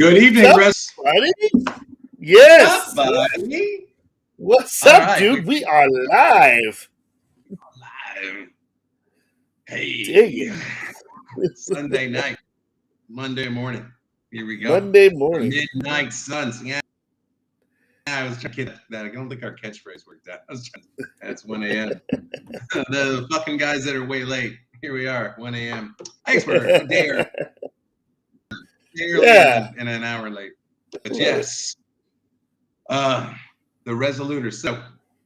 Good evening, What's up, buddy? What's Yes. up, buddy? What's All up, right, dude? We are live. live. Dig Hey, it. Sunday night, Monday morning. Here we go. Monday The morning. midnight suns. Yeah, I was trying to get that. I don't think our catchphrase worked out. It's 1 a.m. The fucking guys that are way late. Here we are, 1 a.m. Iceberg, a day early and an hour late. But yes, the Resoluters. So,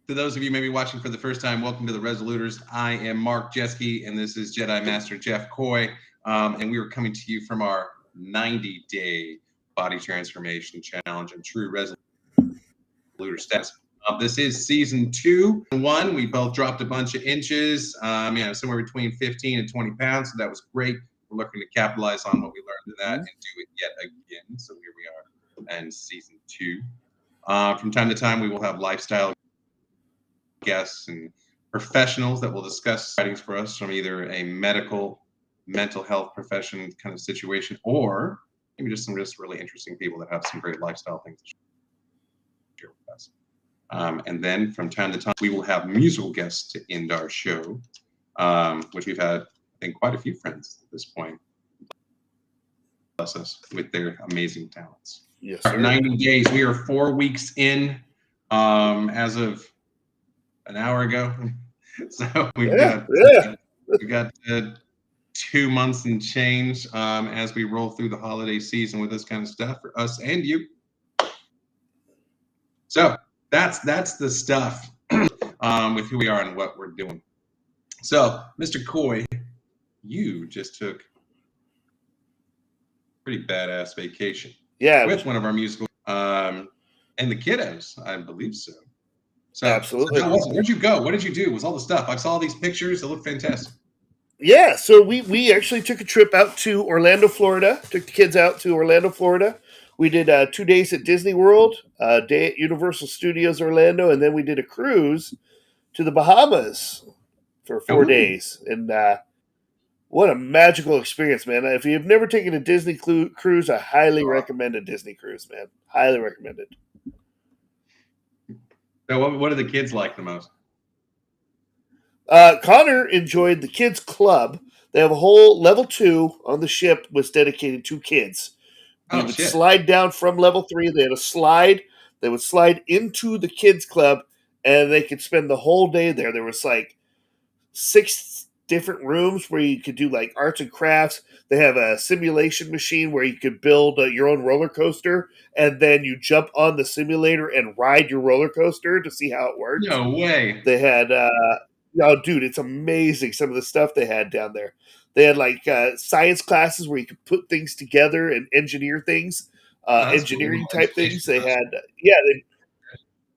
to those of you maybe watching for the first time, welcome to the Resoluters. I am Mark Jeske, and this is Jedi Master Jeff Coy. And we are coming to you from our 90-day body transformation challenge and true Resoluter steps. This is season 2 and 1. We both dropped a bunch of inches, somewhere between 15 and 20 pounds. So that was great. We're looking to capitalize on what we learned in that and do it yet again. So here we are in season 2. From time to time, we will have lifestyle guests and professionals that will discuss writings for us from either a mental health profession kind of situation, or maybe just some really interesting people that have some great lifestyle things to share with us. And then from time to time, we will have musical guests to end our show, which we've had, I think, quite a few friends at this point bless us with their amazing talents. Yes, sir. 90 days. We are 4 weeks in as of an hour ago. So we've got 2 months and change as we roll through the holiday season with this kind of stuff for us and you. So that's the stuff with who we are and what we're doing. So, Mr. Coy, you just took a pretty badass vacation. Yeah. With one of our musical and the kiddos, I believe so. So, absolutely. So where'd you go? What did you do? Was all the stuff? I saw these pictures. They look fantastic. Yeah, so we actually took a trip out to Orlando, Florida. Took the kids out to Orlando, Florida. We did 2 days at Disney World, a day at Universal Studios Orlando, and then we did a cruise to the Bahamas for 4 days. And what a magical experience, man. If you've never taken a Disney cruise, I highly recommend a Disney cruise, man. Highly recommend it. So what do the kids like the most? Connor enjoyed the kids' club. They have a whole level 2 on the ship was dedicated to kids. We would slide down from level 3. They had a slide. They would slide into the kids' club, and they could spend the whole day there. There was like 6 different rooms where you could do like arts and crafts. They have a simulation machine where you could build your own roller coaster, and then you jump on the simulator and ride your roller coaster to see how it works. No way. They had, oh, dude, it's amazing some of the stuff they had down there. They had like science classes where you could put things together and engineer things, engineering type things. They had,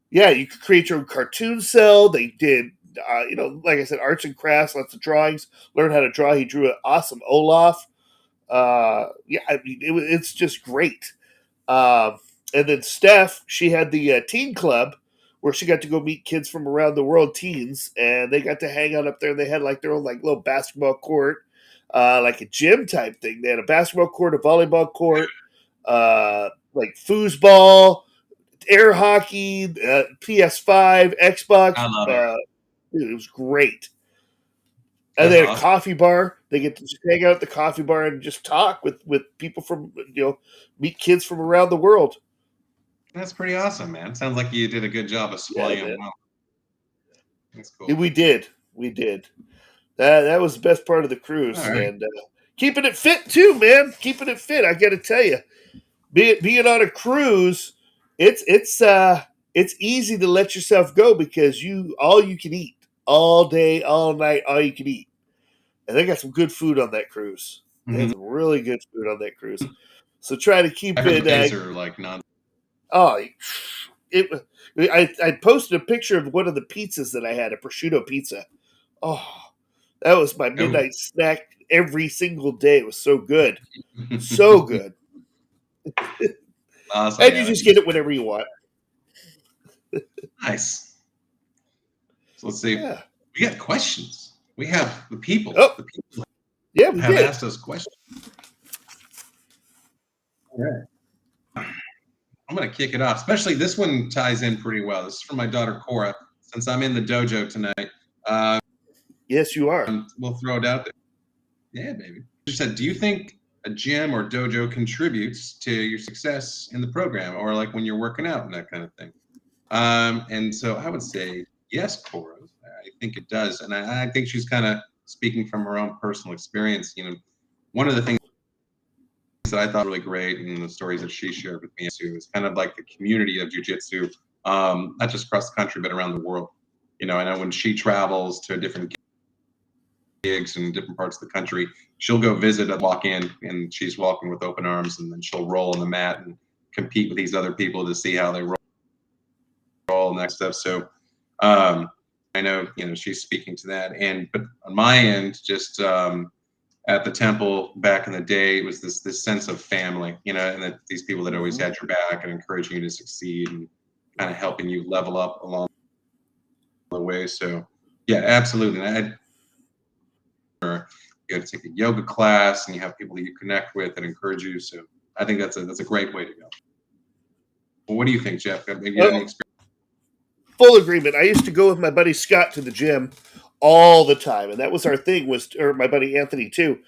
you could create your own cartoon cell. They did, like I said, arts and crafts, lots of drawings. Learn how to draw. He drew an awesome Olaf. It's just great. And then Steph, she had the teen club where she got to go meet kids from around the world, teens, and they got to hang out up there. And they had like their own like little basketball court, like a gym type thing. They had a basketball court, a volleyball court, like foosball, air hockey, PS5, Xbox. I love it. Dude, it was great. And they had a coffee bar. They get to just hang out at the coffee bar and just talk with people from, meet kids from around the world. That's pretty awesome, man. Sounds like you did a good job of spoiling them well. That's cool. We did. That was the best part of the cruise. Right. And keeping it fit too, man. Keeping it fit. I got to tell you, being on a cruise, it's easy to let yourself go because all you can eat all day, all night, all you can eat. And they got some good food on that cruise. Mm-hmm. They had some really good food on that cruise. So try to keep it. Are like non. Oh, I posted a picture of one of the pizzas that I had, a prosciutto pizza. Oh, that was my midnight snack every single day. It was so good. So good. Awesome, and you just get it whenever you want. Nice. So let's see. Yeah. We got questions. We have the people. Oh. The people we have did. asked us questions. All right. I'm going to kick it off. Especially this one ties in pretty well. This is from my daughter Cora. Since I'm in the dojo tonight, yes, you are. We'll throw it out there. Yeah, baby. She said, "Do you think a gym or dojo contributes to your success in the program, or like when you're working out and that kind of thing?" And so I would say yes, Cora. I think it does, and I think she's kind of speaking from her own personal experience. One of the things that I thought really great, and the stories that she shared with me too, is kind of like the community of jujitsu, not just across the country but around the world. I know when she travels to different gigs in different parts of the country, she'll go visit and walk in, and she's welcomed with open arms, and then she'll roll on the mat and compete with these other people to see how they roll and that stuff. So I know she's speaking to that, but on my end, just at the temple back in the day, it was this sense of family, and that these people that always had your back and encouraging you to succeed and kind of helping you level up along the way. So yeah, absolutely. And you take a yoga class and you have people that you connect with and encourage you. So I think that's a great way to go. Well, what do you think, Jeff? Maybe you had any experience? Full agreement. I used to go with my buddy Scott to the gym all the time, and that was our thing. Or my buddy Anthony too.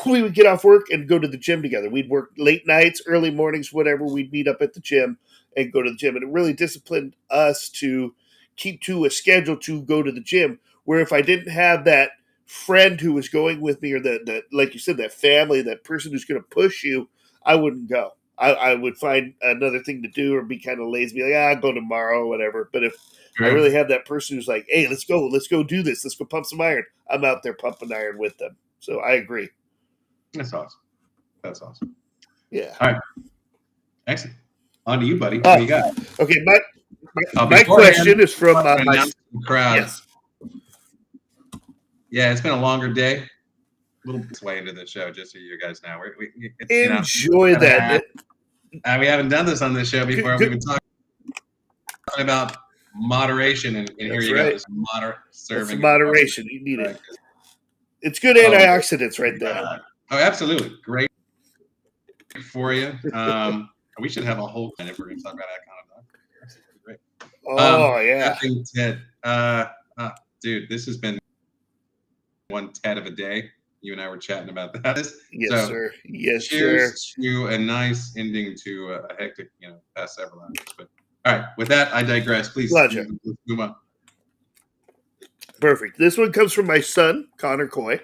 We would get off work and go to the gym together. We'd work late nights, early mornings, whatever. We'd meet up at the gym and go to the gym, and it really disciplined us to keep to a schedule to go to the gym. Where if I didn't have that friend who was going with me, or that like you said, that family, that person who's going to push you, I wouldn't go. I would find another thing to do or be kind of lazy, be like, I'll go tomorrow, whatever. But if I really have that person who's like, hey, let's go do this, let's go pump some iron, I'm out there pumping iron with them. So I agree. That's awesome. Yeah. All right. Excellent. On to you, buddy. What do you got? Okay, my question is from my crowd. Yes. Yeah, it's been a longer day. A little bit way into the show, just so you guys know. Enjoy that. We haven't done this on this show before. We've been talking about moderation, and here you go. This moderate serving. Moderation. You need it. It's good antioxidants right there. Oh, absolutely. Great for you. We should have a whole kind if we're going to talk about that kind of stuff. Great. Oh, yeah. Ted, dude, this has been one Ted of a day. You and I were chatting about that. Yes, sir. Yes, cheers to a nice ending to a hectic, past several hours. But all right, with that, I digress. Please, let's move on. Perfect. This one comes from my son, Connor Coy.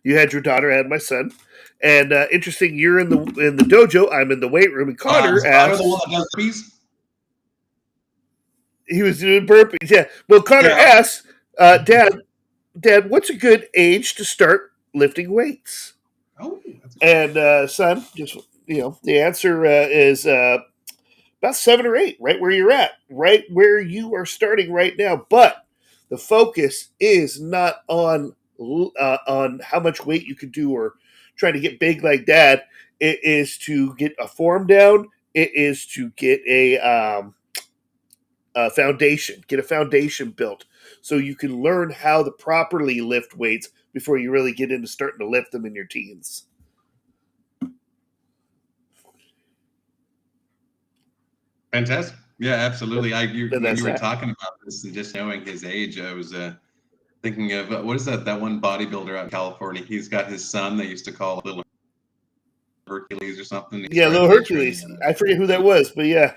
You had your daughter, I had my son. And interesting, you're in the dojo, I'm in the weight room, and Connor asked. The one that does burpees? He was doing burpees, yeah. Well, Connor asked, Dad, what's a good age to start lifting weights? And son, just the answer is about 7 or 8, right where you're at, right where you are starting right now. But the focus is not on how much weight you can do or trying to get big like Dad. It is to get a form down. It is to get a foundation, get a foundation built, so you can learn how to properly lift weights before you really get into starting to lift them in your teens. Fantastic. Yeah, absolutely. When you were talking about this and just knowing his age, I was thinking of what is that one bodybuilder out in California? He's got his son they used to call Little Hercules or something. Yeah, Little Hercules. I forget who that was, but yeah.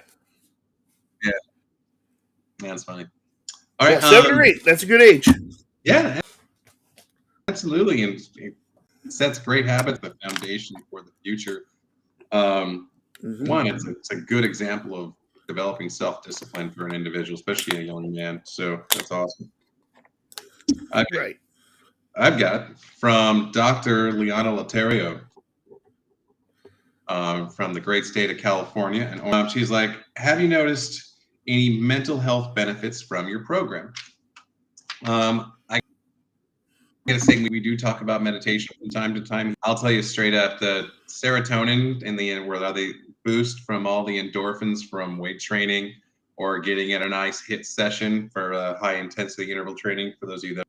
Yeah. That's funny. All right, 7 or 8. That's a good age. Yeah, absolutely, and it sets great habits, the foundation for the future. One, it's a good example of developing self-discipline for an individual, especially a young man. So that's awesome. I've got from Dr. Liana Laterio from the great state of California, and she's like, "Have you noticed any mental health benefits from your program?" I gotta say, we do talk about meditation from time to time. I'll tell you straight up, the serotonin in the end, where they boost from all the endorphins from weight training or getting in a nice HIIT session for high intensity interval training. For those of you that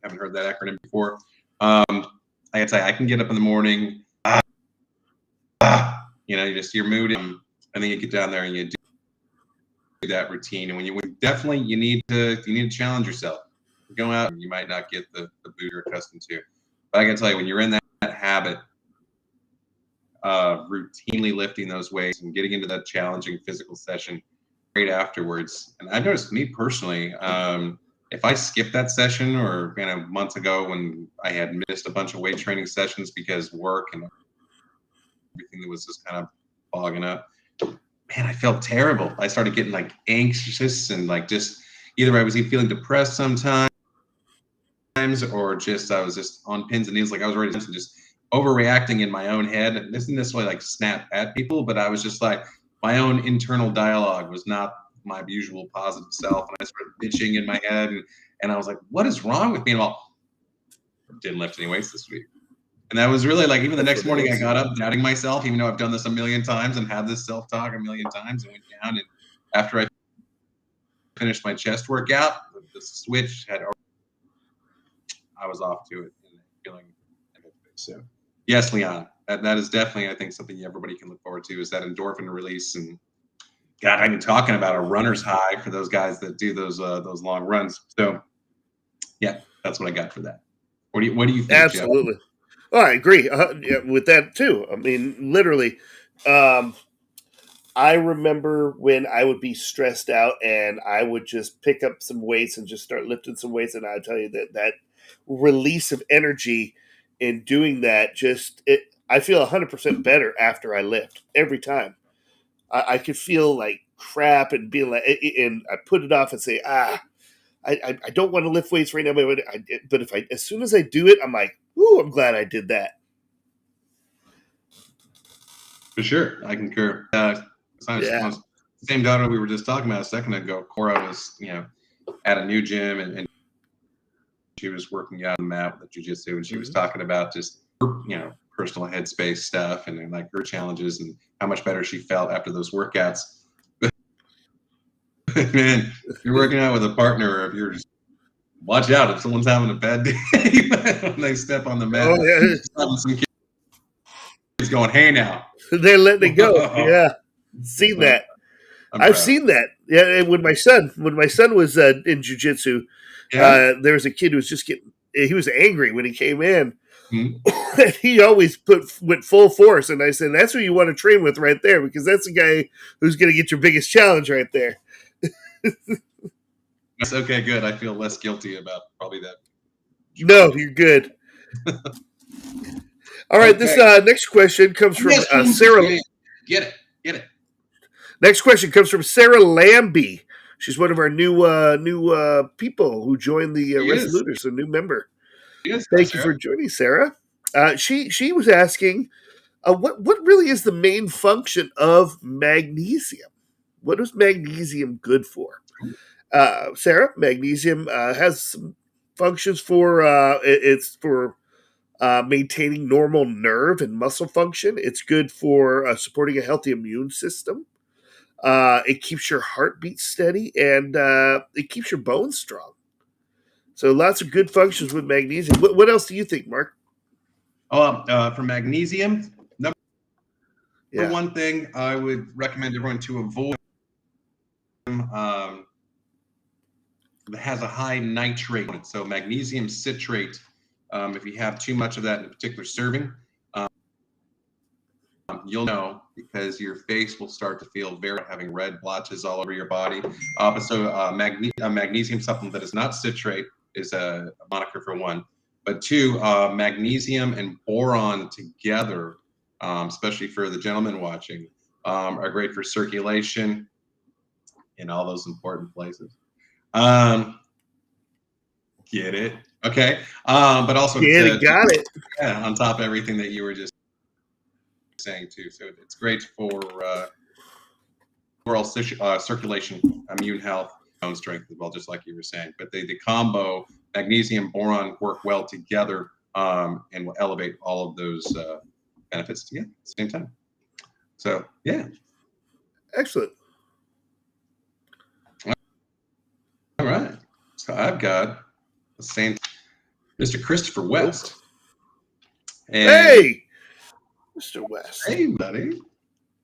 haven't heard that acronym before, I gotta tell you, I can get up in the morning, you're moody, and then you get down there and you do that routine. And when you definitely you need to challenge yourself. Go out, and you might not get the boot you're accustomed to. But I can tell you, when you're in that habit of routinely lifting those weights and getting into that challenging physical session right afterwards, and I've noticed me personally, if I skip that session, or months ago when I had missed a bunch of weight training sessions because work and everything that was just kind of fogging up, man, I felt terrible. I started getting like anxious and like just either I was feeling depressed sometimes, or just I was just on pins and needles, like I was ready to just overreacting in my own head. And this isn't necessarily like snap at people, but I was just like, my own internal dialogue was not my usual positive self, and I started bitching in my head, and I was like, what is wrong with me? And all, didn't lift any weights this week. And that was really like, even the next morning I got up doubting myself, even though I've done this a million times and had this self-talk a million times, and went down. And after I finished my chest workout, the switch had, I was off to it and feeling so. Yes, Leon, that is definitely, I think, something everybody can look forward to, is that endorphin release. And God, I'm talking about a runner's high for those guys that do those long runs. So yeah, that's what I got for that. What do you think, Absolutely. Jeff? Oh, I agree with that too. I mean, literally, I remember when I would be stressed out and I would just pick up some weights and just start lifting some weights, and I'll tell you that release of energy in doing that, I feel 100% better after I lift every time. I could feel like crap and being like, and I put it off and say, I don't want to lift weights right now, but as soon as I do it, I'm like, ooh, I'm glad I did that. For sure, I concur. Same daughter we were just talking about a second ago. Cora was, at a new gym, and she was working out on the mat with the jujitsu, and she was talking about just personal headspace stuff, and like her challenges and how much better she felt after those workouts. Man, you're working out with a partner of yours. Watch out if someone's having a bad day when they step on the mat. Oh, yeah. Some kids going, hey now. They're letting it go. Yeah. Seen that. I've seen that. Yeah, when my son was in jiu-jitsu, there was a kid who was he was angry when he came in. Mm-hmm. He always went full force, and I said, that's who you want to train with right there, because that's the guy who's going to get your biggest challenge right there. That's okay, good. I feel less guilty about probably that. No, you're good. All right, this next question comes from Sarah. Get it. Next question comes from Sarah Lambie. She's one of our new people who joined the Resoluters, a new member. Thank you for joining, Sarah. She was asking, what really is the main function of magnesium? What is magnesium good for? Sarah, magnesium has some functions for it's for maintaining normal nerve and muscle function. It's good for supporting a healthy immune system. It keeps your heartbeat steady, and it keeps your bones strong. So lots of good functions with magnesium. What else do you think, Mark? For magnesium, number one thing I would recommend everyone to avoid that has a high nitrate in it. So magnesium citrate, if you have too much of that in a particular serving, you'll know, because your face will start to feel having red blotches all over your body. So magnesium supplement that is not citrate is a moniker for one. But two, magnesium and boron together, especially for the gentlemen watching, are great for circulation in all those important places. Get it? Okay. But also got it. Yeah, on top of everything that you were just saying too. So it's great for overall circulation, immune health, bone strength as well, just like you were saying. But the combo magnesium boron work well together, and will elevate all of those benefits together at the same time. So yeah, excellent. All right, so I've got the same Mr. Christopher West. And hey, Mr. West. Hey, buddy.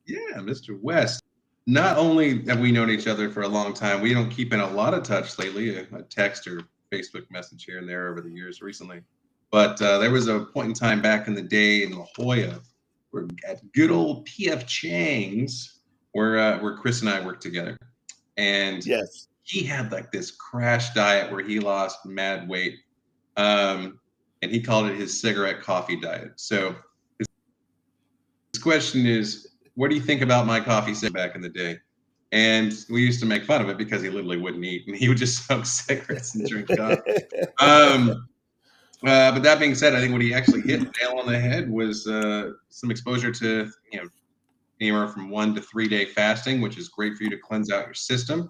Yeah, Mr. West. Not only have we known each other for a long time, we don't keep in a lot of touch lately, a text or Facebook message here and there over the years recently. But there was a point in time back in the day in La Jolla, where at good old PF Chang's, where Chris and I worked together, and Yes. he had like this crash diet where he lost mad weight, um, and he called it his cigarette coffee diet. So his question is, what do you think about my coffee back in the day? And we used to make fun of it because he literally wouldn't eat and he would just smoke cigarettes and drink coffee. But that being said, I think what he actually hit the nail on the head was some exposure to anywhere from 1 to 3 day fasting, which is great for you to cleanse out your system.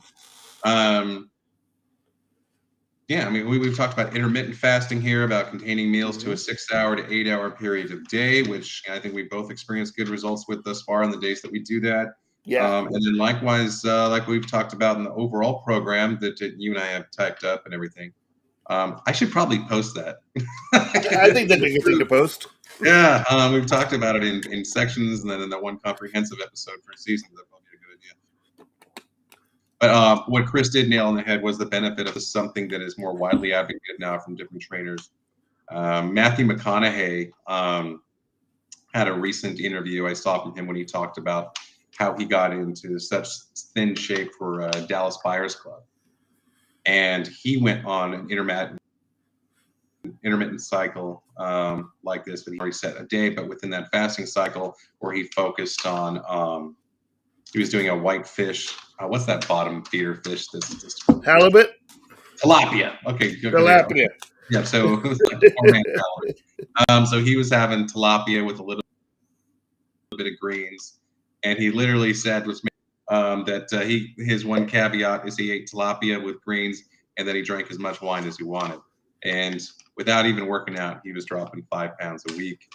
Yeah, I mean, we've talked about intermittent fasting here, about containing meals to a 6-hour to 8-hour period of day, which I think we both experienced good results with thus far on the days that we do that. Yeah. And then likewise, like we've talked about in the overall program that you and I have typed up and everything. I should probably post that. I think that'd be a good thing to post. Yeah, we've talked about it in sections and then in that one comprehensive episode for a season. That'd probably be a good idea. But what Chris did nail on the head was the benefit of something that is more widely advocated now from different trainers. Matthew McConaughey had a recent interview I saw from him when he talked about how he got into such thin shape for Dallas Buyers Club. And he went on an intermittent cycle like this, but he already set a day, but within that fasting cycle where he focused on he was doing a white fish. What's that bottom feeder fish? That's just halibut. Tilapia. Okay, Tilapia. Yeah, so so he was having tilapia with a little bit of greens, and he literally said that his one caveat is he ate tilapia with greens, and then he drank as much wine as he wanted, and without even working out, he was dropping 5 pounds a week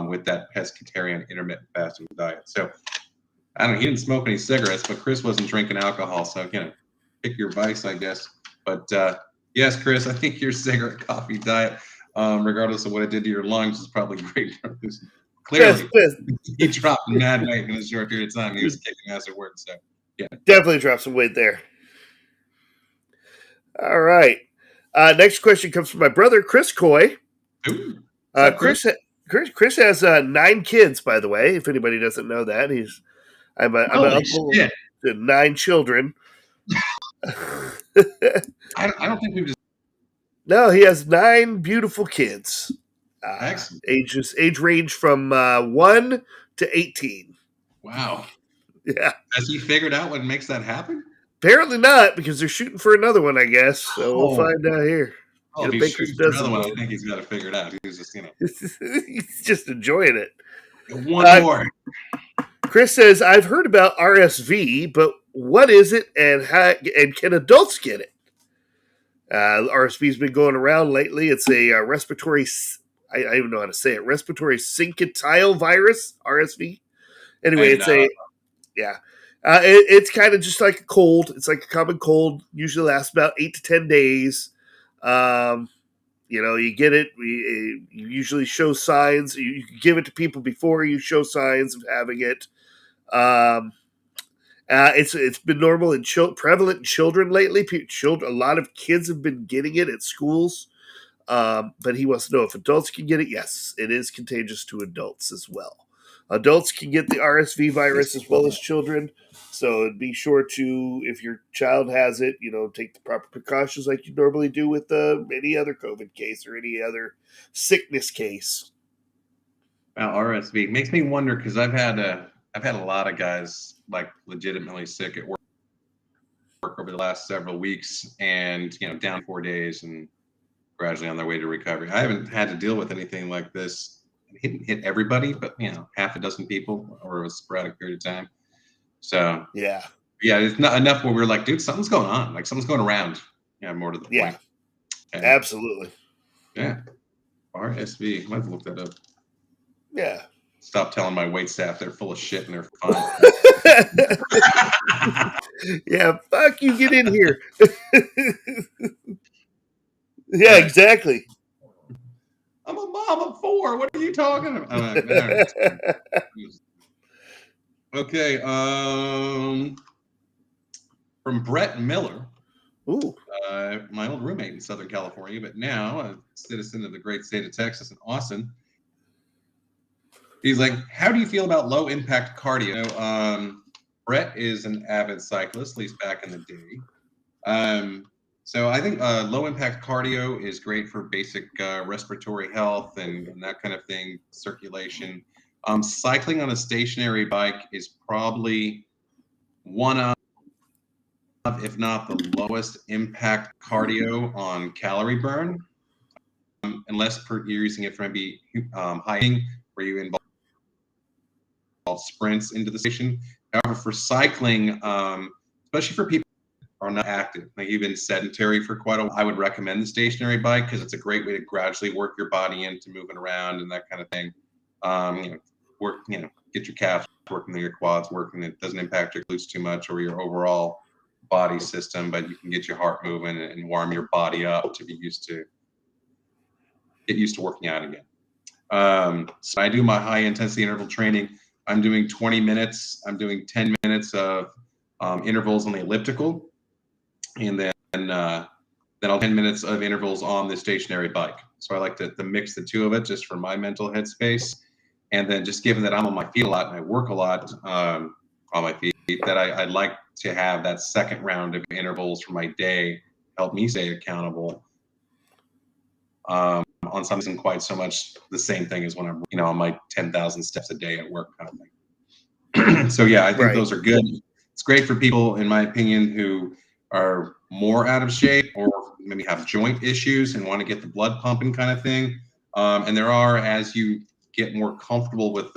with that pescatarian intermittent fasting diet. So I don't know, he didn't smoke any cigarettes, but Chris wasn't drinking alcohol. So, pick your vice, I guess. But yes, Chris, I think your cigarette coffee diet, regardless of what it did to your lungs, is probably great. Clearly, he dropped mad weight in a short period of time. He was kicking ass at work. So, yeah. Definitely dropped some weight there. All right. Next question comes from my brother, Chris Coy. Ooh, Chris has 9 kids, by the way, if anybody doesn't know that. I'm an uncle to 9 children. I don't think we've just. No, he has 9 beautiful kids. Excellent. Age range from 1 to 18. Wow. Yeah. Has he figured out what makes that happen? Apparently not, because they're shooting for another one, I guess. So we'll find out here. Oh, if he's shooting for another one, I think he's got to figure it out. He's just, he's just enjoying it. One more. Chris says, I've heard about RSV, but what is it and can adults get it? RSV's been going around lately. It's a respiratory, I don't even know how to say it, respiratory syncytial virus, RSV. Anyway, it's kind of just like a cold. It's like a common cold. Usually lasts about 8 to 10 days. You get it. You usually show signs. You give it to people before you show signs of having it. It's been normal and prevalent in children lately. A lot of kids have been getting it at schools. But he wants to know if adults can get it. Yes, it is contagious to adults as well. Adults can get the RSV virus as well as children. So be sure to, if your child has it, take the proper precautions like you normally do with any other COVID case or any other sickness case. Well, RSV makes me wonder because I've had a lot of guys like legitimately sick at work over the last several weeks, and down 4 days and gradually on their way to recovery. I haven't had to deal with anything like this. It didn't hit everybody, but half a dozen people over a sporadic period of time. So yeah, it's not enough where we're like, dude, something's going on. Like something's going around. Yeah, more to the point. And, absolutely. Yeah. RSV. I might have to look that up. Yeah. Stop telling my wait staff they're full of shit and they're fine. Yeah, fuck you, get in here. Yeah, exactly. I'm a mom of 4. What are you talking about? Okay. From Brett Miller. Ooh. My old roommate in Southern California, but now a citizen of the great state of Texas in Austin. He's like, how do you feel about low impact cardio? Brett is an avid cyclist, at least back in the day. So I think low impact cardio is great for basic respiratory health and that kind of thing, circulation. Cycling on a stationary bike is probably one of, if not the lowest impact cardio on calorie burn, unless you're using it for maybe hiking, where you involve sprints into the station. However, for cycling, especially for people who are not active, like you've been sedentary for quite a while, I would recommend the stationary bike because it's a great way to gradually work your body into moving around and that kind of thing. Get your calves working, your quads working. It doesn't impact your glutes too much or your overall body system, but you can get your heart moving and warm your body up to get used to working out again. So I do my high intensity interval training. I'm doing 20 minutes. I'm doing 10 minutes of intervals on the elliptical, and then I'll 10 minutes of intervals on the stationary bike. So I like to mix the two of it just for my mental headspace. And then just given that I'm on my feet a lot and I work a lot on my feet, that I'd like to have that second round of intervals for my day help me stay accountable. On something isn't quite so much the same thing as when I'm, on my 10,000 steps a day at work kind of thing. So yeah, I think those are good. It's great for people, in my opinion, who are more out of shape or maybe have joint issues and want to get the blood pumping kind of thing. And there are, as you get more comfortable with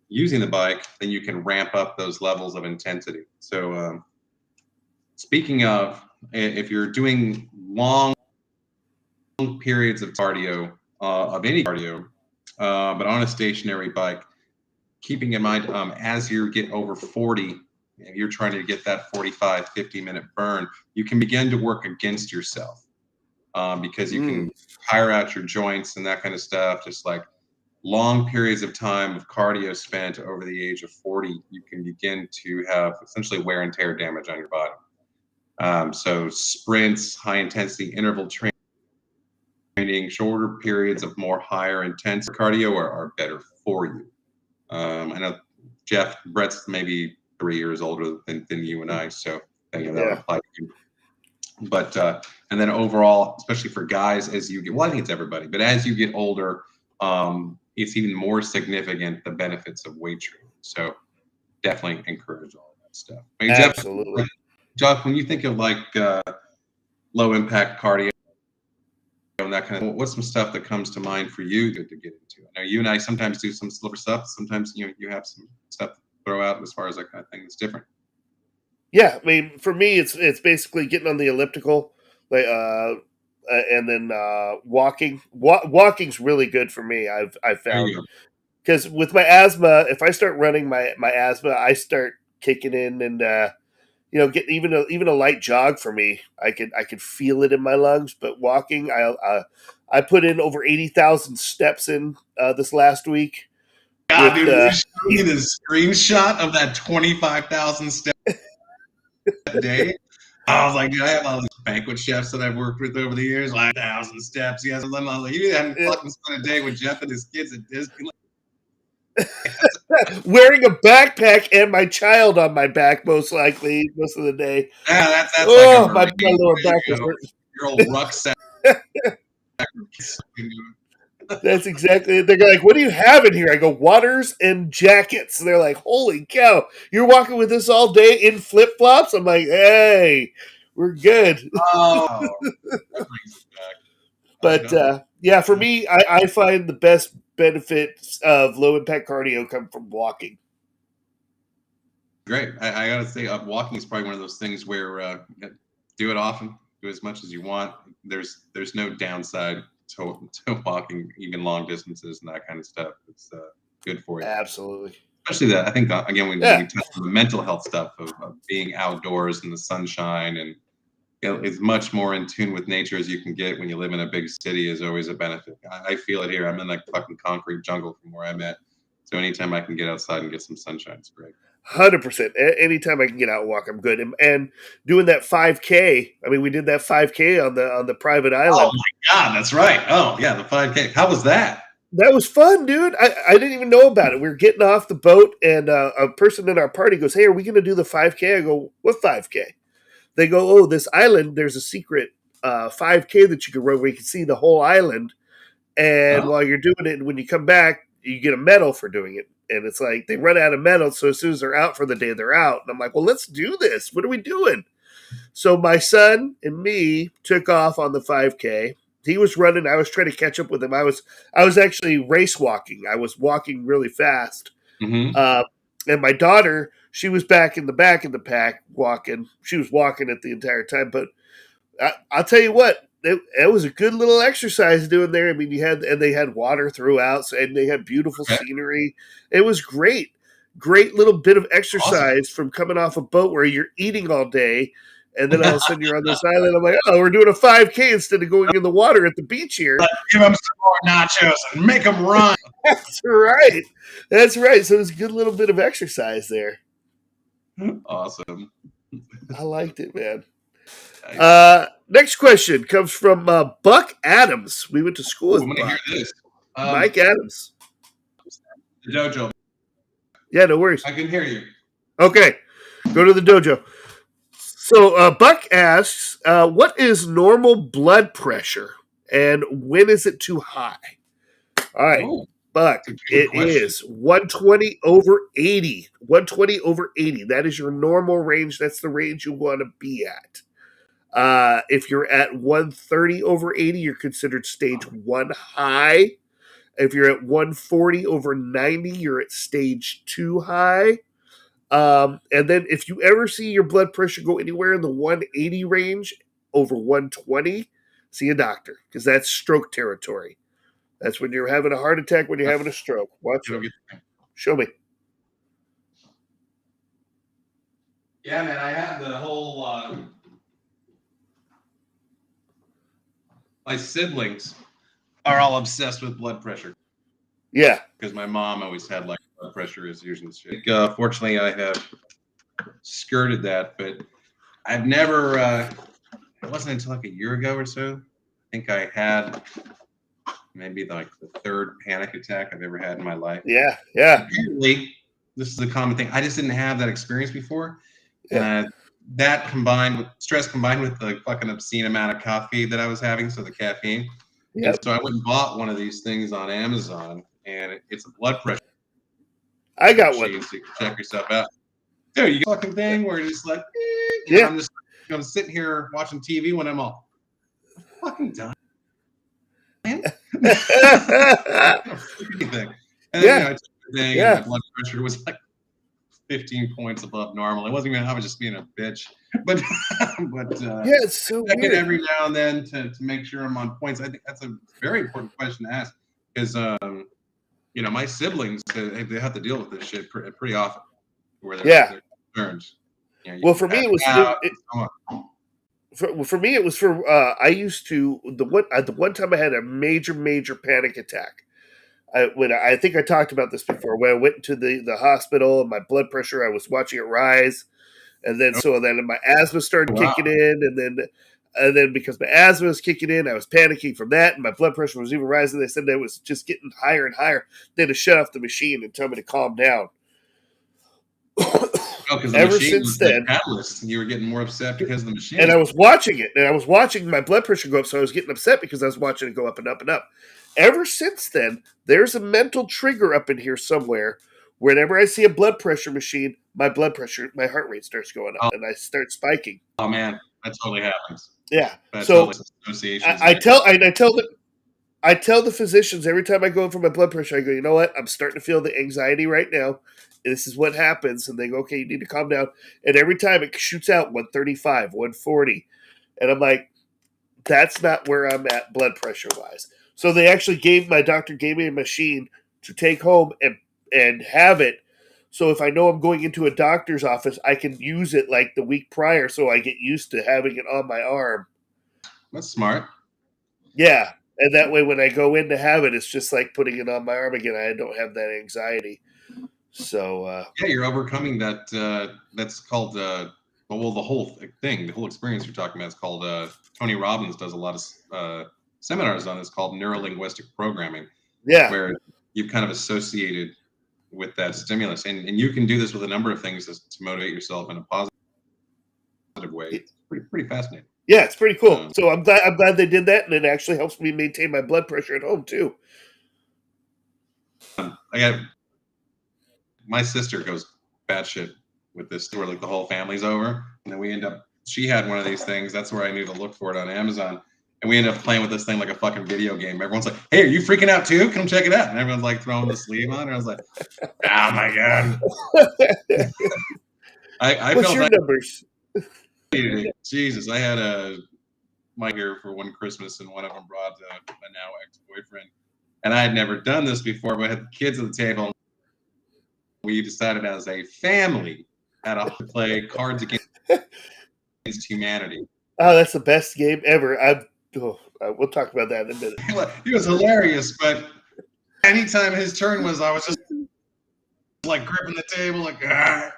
using the bike, then you can ramp up those levels of intensity. So speaking of, if you're doing long periods of cardio, of any cardio, but on a stationary bike, keeping in mind as you get over 40, and you're trying to get that 45, 50-minute burn, you can begin to work against yourself because you can tire out your joints and that kind of stuff. Just like long periods of time of cardio spent over the age of 40, you can begin to have essentially wear and tear damage on your body. So sprints, high intensity interval training, shorter periods of more higher intense cardio are better for you. I know Brett's maybe 3 years older than you and I, so that would apply to you. But and then overall, especially for guys, as you get, well, I think it's everybody, but as you get older, it's even more significant, the benefits of weight training. So definitely encourage all of that stuff. I mean, Absolutely. Jeff, when you think of like low impact cardio and that kind of, what's some stuff that comes to mind for you to get into? I know you and I sometimes do some similar stuff. Sometimes you have some stuff to throw out as far as that kind of thing that's different. Yeah, I mean, for me, it's basically getting on the elliptical, like, and then walking. Walking's really good for me. I've found, because with my asthma, if I start running, my asthma, I start kicking in, and get even a light jog for me. I could feel it in my lungs. But walking, I put in over 80,000 steps in this last week. God, dude, you showed me the screenshot of that 25,000 step a day. I was like, dude, I have all these banquet chefs that I've worked with over the years, like 1,000 steps. Yes, I was like, you haven't fucking spent a day with Jeff and his kids at Disneyland. Wearing a backpack and my child on my back, most likely, most of the day. Yeah, that's like my lower back is hurting. Your old rucksack. That's exactly it. They're like, what do you have in here? I go, waters and jackets. And they're like, holy cow, you're walking with this all day in flip flops? I'm like, hey, we're good. Oh, that brings it back. But yeah, for me, I find the best benefits of low impact cardio come from walking. Great. I gotta say, walking is probably one of those things where do it often, do as much as you want. There's no downside to walking, even long distances and that kind of stuff. It's good for you. Absolutely. Especially that, I think, again, when we touch on the mental health stuff of being outdoors in the sunshine, and it's much more in tune with nature as you can get when you live in a big city, is always a benefit. I feel it here. I'm in like fucking concrete jungle from where I'm at. So anytime I can get outside and get some sunshine, it's great. 100%. Anytime I can get out and walk, I'm good. And doing that 5K. I mean, we did that 5K on the private island. Oh my God, that's right. Oh yeah, the 5K. How was that? That was fun, dude. I didn't even know about it. We were getting off the boat, and a person in our party goes, "Hey, are we going to do the 5K?" I go, "What 5K?" They go, "Oh, this island. There's a secret 5K that you can run where you can see the whole island. And while you're doing it, when you come back, you get a medal for doing it." And it's like they run out of medals, so as soon as they're out for the day, they're out. And I'm like, "Well, let's do this. What are we doing?" So my son and me took off on the 5K. He was running. I was trying to catch up with him. I was actually race walking. I was walking really fast. Mm-hmm. And my daughter, she was back in the pack walking. She was walking it the entire time. But I'll tell you what, it was a good little exercise doing there. I mean, they had water throughout, and they had beautiful scenery. It was great. Great little bit of exercise from coming off a boat where you're eating all day, and then all of a sudden you're on this island. I'm like, oh, we're doing a 5K instead of going in the water at the beach here. Give them some more nachos and make them run. That's right. That's right. So it was a good little bit of exercise there. Awesome. I liked it, man. Nice. Next question comes from Buck Adams. We went to school with Buck. Hear this. Mike Adams. The dojo. Yeah, no worries. I can hear you. Okay. Go to the dojo. So Buck asks, what is normal blood pressure and when is it too high? All right, Buck, it is 120 over 80. 120 over 80. That is your normal range. That's the range you want to be at. If you're at 130 over 80, you're considered stage 1 high. If you're at 140 over 90, you're at stage 2 high. And then if you ever see your blood pressure go anywhere in the 180 range over 120, see a doctor because that's stroke territory. That's when you're having a heart attack, when you're having a stroke. Watch it. Show me. Yeah, man, I have the whole... my siblings are all obsessed with blood pressure. Yeah. Because my mom always had like blood pressure issues and shit. Fortunately, I have skirted that, but I've never, it wasn't until like a year ago or so. I think I had maybe like the third panic attack I've ever had in my life. Yeah, yeah. Apparently, this is a common thing. I just didn't have that experience before. Yeah. That combined with stress, combined with the fucking obscene amount of coffee that I was having, so the caffeine. Yep. And so I went and bought one of these things on Amazon, and it's a blood pressure. I got one. So you can check yourself out. Dude, you get a fucking thing where you're just like, yeah. I'm sitting here watching TV when I'm all fucking done. And yeah. You know, I took the thing, and my blood pressure was like 15 points above normal. It wasn't even, I was just being a bitch. But yeah, it's so weird. Every now and then to make sure I'm on points. I think that's a very important question to ask because, you know, my siblings, they have to deal with this shit pretty often. Where they're concerned. You know, well, for me, it was for me, it was for I used to the one time I had a major panic attack. I think I talked about this before. When I went to the hospital and my blood pressure, I was watching it rise, and then my asthma started kicking in, and then because my asthma was kicking in, I was panicking from that, and my blood pressure was even rising. They said that it was just getting higher and higher. They had to shut off the machine and tell me to calm down. Ever since then, catalyst, and you were getting more upset because of the machine. And I was watching it, and I was watching my blood pressure go up, so I was getting upset because I was watching it go up and up and up. Ever since then, there's a mental trigger up in here somewhere. Whenever I see a blood pressure machine, my heart rate starts going up, and I start spiking. Oh man, that totally happens. Yeah. So I tell the physicians every time I go in for my blood pressure, I go, you know what? I'm starting to feel the anxiety right now. This is what happens. And they go, okay, you need to calm down. And every time it shoots out 135, 140. And I'm like, that's not where I'm at blood pressure wise. So they actually my doctor gave me a machine to take home and have it. So if I know I'm going into a doctor's office, I can use it like the week prior. So I get used to having it on my arm. That's smart. Yeah. And that way, when I go in to have it, it's just like putting it on my arm again. I don't have that anxiety. So yeah, you're overcoming that. That's called well, the whole thing, the whole experience you're talking about is called. Tony Robbins does a lot of seminars on this called neurolinguistic programming, yeah, where you've kind of associated with that stimulus, and you can do this with a number of things to motivate yourself in a positive way. It's pretty fascinating. yeah, it's pretty cool. So I'm glad they did that, and it actually helps me maintain my blood pressure at home too. I got my sister goes batshit with this, where like the whole family's over, and then we end up. She had one of these things. That's where I knew to look for it on Amazon. And we end up playing with this thing like a fucking video game. Everyone's like, "Hey, are you freaking out too? Come check it out!" And everyone's like throwing the sleeve on. And I was like, "Oh my god!" I What's felt your numbers? Jesus, I had my here for one Christmas, and one of them brought a now ex-boyfriend, and I had never done this before. But I had the kids at the table. We decided as a family how to play Cards Against Humanity. Oh, that's the best game ever. We'll talk about that in a minute. He was hilarious, but anytime his turn was, I was just like gripping the table, like. Argh.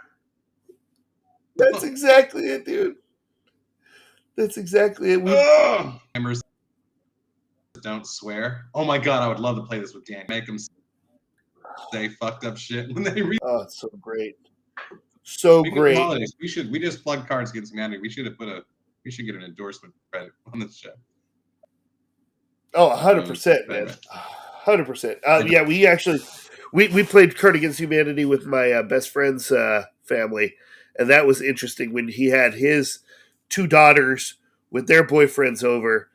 That's exactly it, dude. That's exactly it. Members don't swear. Oh my god, I would love to play this with Dan. Make them say fucked up shit when they read. Oh, it's so great. So great. Holidays. We just plugged Cards Against Humanity. We should get an endorsement credit on this show. Oh, 100%, man. 100%. Yeah, we played Cards Against Humanity with my best friend's family, and that was interesting when he had his two daughters with their boyfriends over,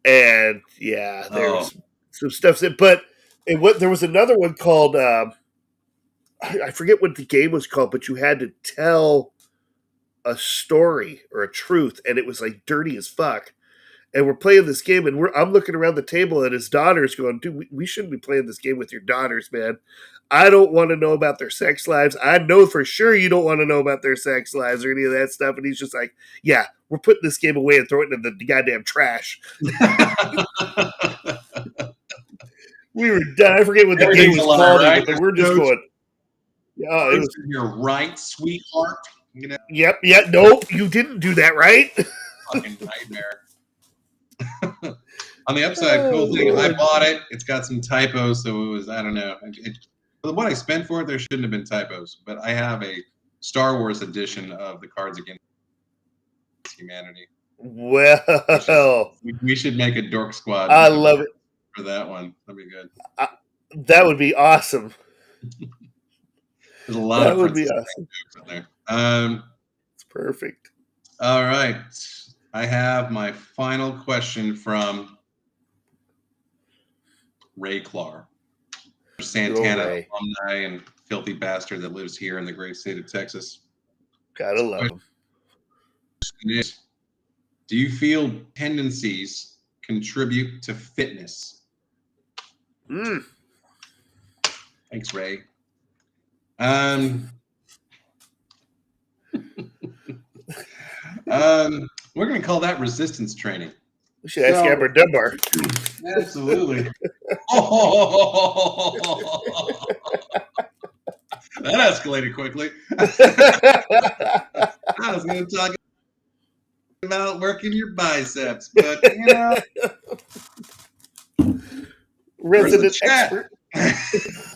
and yeah, there's some stuff. But there was another one called I forget what the game was called, but you had to tell a story or a truth, and it was like dirty as fuck. And we're playing this game, and I'm looking around the table, and his daughter's going, "Dude, we shouldn't be playing this game with your daughters, man. I don't want to know about their sex lives. I know for sure you don't want to know about their sex lives or any of that stuff." And he's just like, "Yeah, we're putting this game away and throwing it into the goddamn trash." We were done. I forget what the game was called, right? But we're just going. Yeah, it was. You're right, sweetheart. You know? Yep. Yeah. Nope. You didn't do that, right? Fucking nightmare. On the upside, cool thing. Lord. I bought it. It's got some typos, so it was. I don't know. For what I spent for it, there shouldn't have been typos. But I have a Star Wars edition of the Cards Against Humanity. Well, we should make a dork squad. I love it for that one. That'd be good. That would be awesome. There's a lot of be awesome. In there. It's perfect. All right. I have my final question from Ray Clark, Santana alumni and filthy bastard that lives here in the great state of Texas. Gotta love him. Do you feel tendencies contribute to fitness? Thanks, Ray. We're going to call that resistance training. We should ask Amber Dunbar. Absolutely. Oh, that escalated quickly. I was going to talk about working your biceps, but you know, resident expert.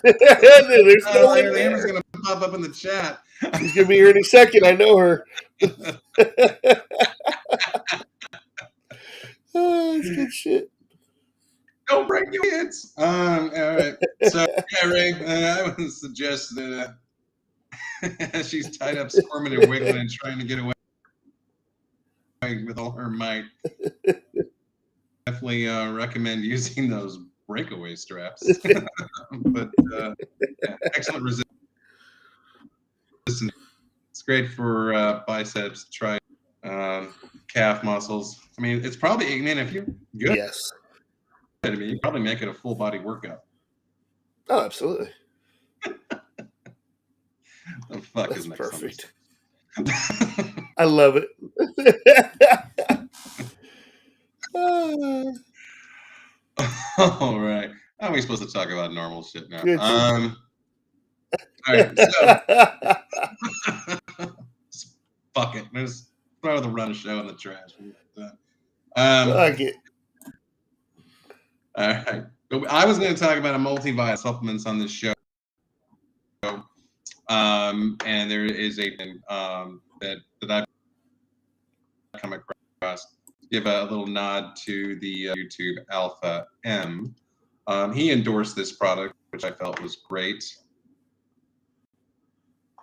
There's no way. Amber's going to pop up in the chat. She's going to be here any second. I know her. Oh, it's good shit. Don't break your kids. All right. So, yeah, Ray, I would suggest that she's tied up, squirming and wiggling and trying to get away with all her might. Definitely recommend using those breakaway straps. But yeah, excellent resistance. It's great for biceps, try calf muscles. I mean, it's probably, if you're good. Yes. I mean, you probably make it a full body workout. Oh, absolutely. The fuck That's is next perfect. I love it. All right. How are we supposed to talk about normal shit now? Good shit. All right. So, fuck it. Let's throw the run show in the trash. Fuck it. All right. I was going to talk about a multivitamin supplements on this show. And there is a that I've come across. Give a little nod to the YouTube Alpha M. He endorsed this product, which I felt was great.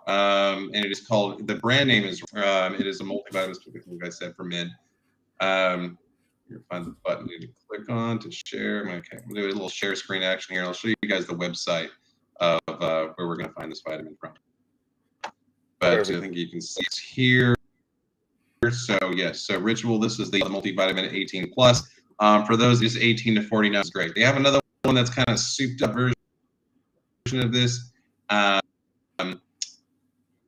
And it is called, the brand name is, it is a multivitamin, specifically, like I said, for men. You'll find the button you need to click on to share. Okay, I'm gonna do a little share screen action here. I'll show you guys the website of where we're going to find this vitamin from. But perfect. I think you can see it's here. So yes, so Ritual, this is the multivitamin 18 plus. For those is 18 to 49 is great. They have another one that's kind of souped up version of this.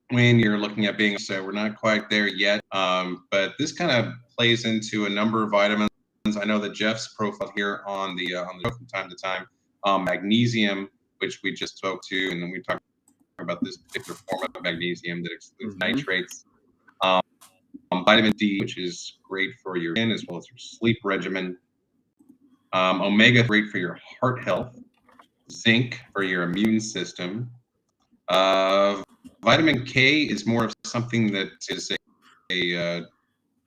When you're looking at being, so we're not quite there yet. But this kind of plays into a number of vitamins. I know that Jeff's profile here on the show from time to time, magnesium, which we just spoke to, and then we talked about this particular form of magnesium that excludes nitrates. Vitamin D, which is great for your skin as well as your sleep regimen. Omega, great for your heart health. Zinc for your immune system. Vitamin K is more of something that is a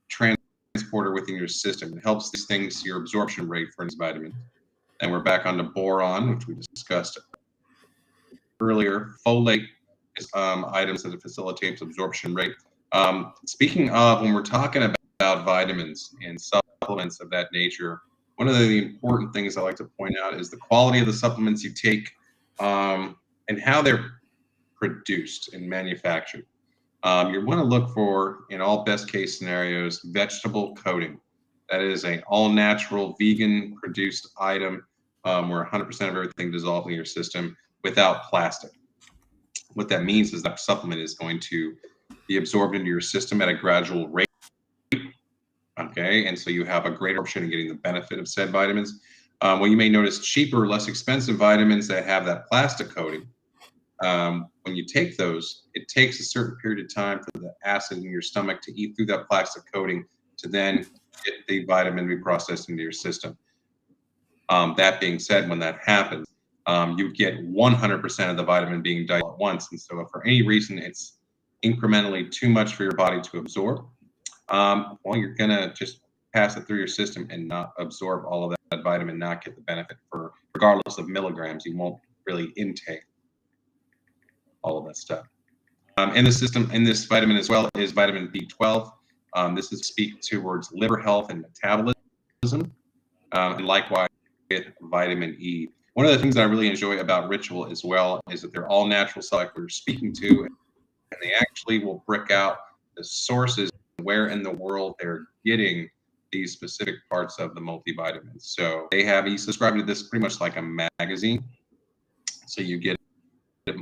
transporter within your system. It helps these things, your absorption rate for these vitamins. And we're back on to boron, which we discussed earlier. Folate is items that facilitates absorption rate. Speaking of, when we're talking about vitamins and supplements of that nature, one of the important things I like to point out is the quality of the supplements you take and how they're produced and manufactured. You want to look for, in all best case scenarios, vegetable coating. That is an all natural vegan produced item where 100% of everything dissolves in your system without plastic. What that means is that supplement is going to be absorbed into your system at a gradual rate. Okay, and so you have a greater option in getting the benefit of said vitamins. Well, you may notice cheaper, less expensive vitamins that have that plastic coating. When you take those, it takes a certain period of time for the acid in your stomach to eat through that plastic coating to then get the vitamin be processed into your system. That being said, when that happens, you get 100% of the vitamin being diluted at once. And so if for any reason it's incrementally too much for your body to absorb, well, you're going to just pass it through your system and not absorb all of that vitamin, not get the benefit for, regardless of milligrams, you won't really intake all of that stuff. In the system, in this vitamin as well is vitamin B12. This is speak towards liver health and metabolism, and likewise with vitamin E. One of the things that I really enjoy about Ritual as well is that they're all natural stuff we're speaking to, and they actually will brick out the sources where in the world they're getting these specific parts of the multivitamins. So they have, you subscribe to this pretty much like a magazine. So you get it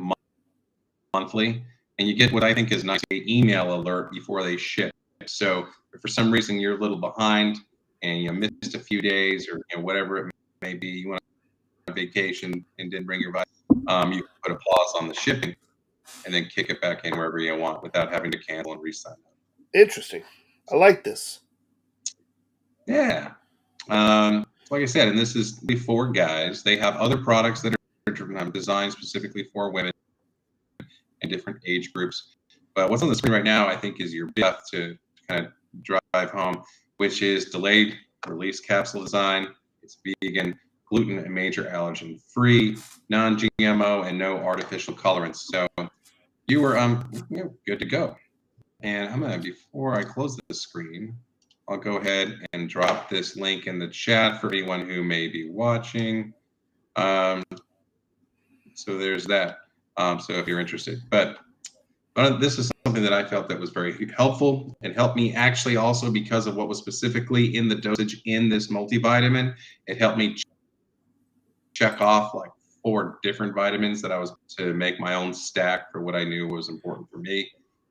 monthly, and you get what I think is nice, an email alert before they ship. So if for some reason you're a little behind and you missed a few days or whatever it may be, you went on vacation and didn't bring your vitamin, you can put a pause on the shipping and then kick it back in wherever you want without having to cancel and resign. Interesting. I like this. Yeah. Like I said, and this is for guys. They have other products that are designed specifically for women and different age groups. But what's on the screen right now, I think, is your big to kind of drive home, which is delayed release capsule design. It's vegan, gluten and major allergen free, non-GMO, and no artificial colorants. So you were good to go. And I'm gonna, before I close the screen, I'll go ahead and drop this link in the chat for anyone who may be watching. So there's that. So if you're interested, but this is something that I felt that was very helpful and helped me actually also because of what was specifically in the dosage in this multivitamin. It helped me check off like 4 different vitamins that I was to make my own stack for what I knew was important for me.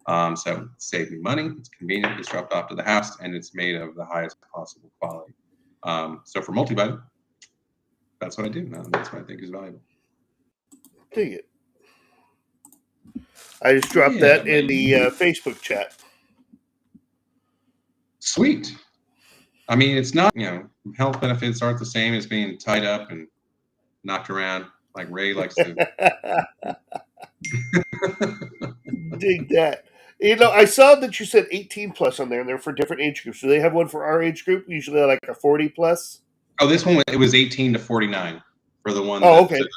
So it saved me money. It's convenient. It's dropped off to the house, and it's made of the highest possible quality. So for multivitamin, that's what I do now. That's what I think is valuable. Dig it. I just dropped that in the Facebook chat. Sweet. I mean, it's not, health benefits aren't the same as being tied up and knocked around like Ray likes to. Dig that. I saw that you said 18 plus on there, and they're for different age groups. Do they have one for our age group? Usually like a 40 plus? Oh, this one, it was 18 to 49 for the one okay. that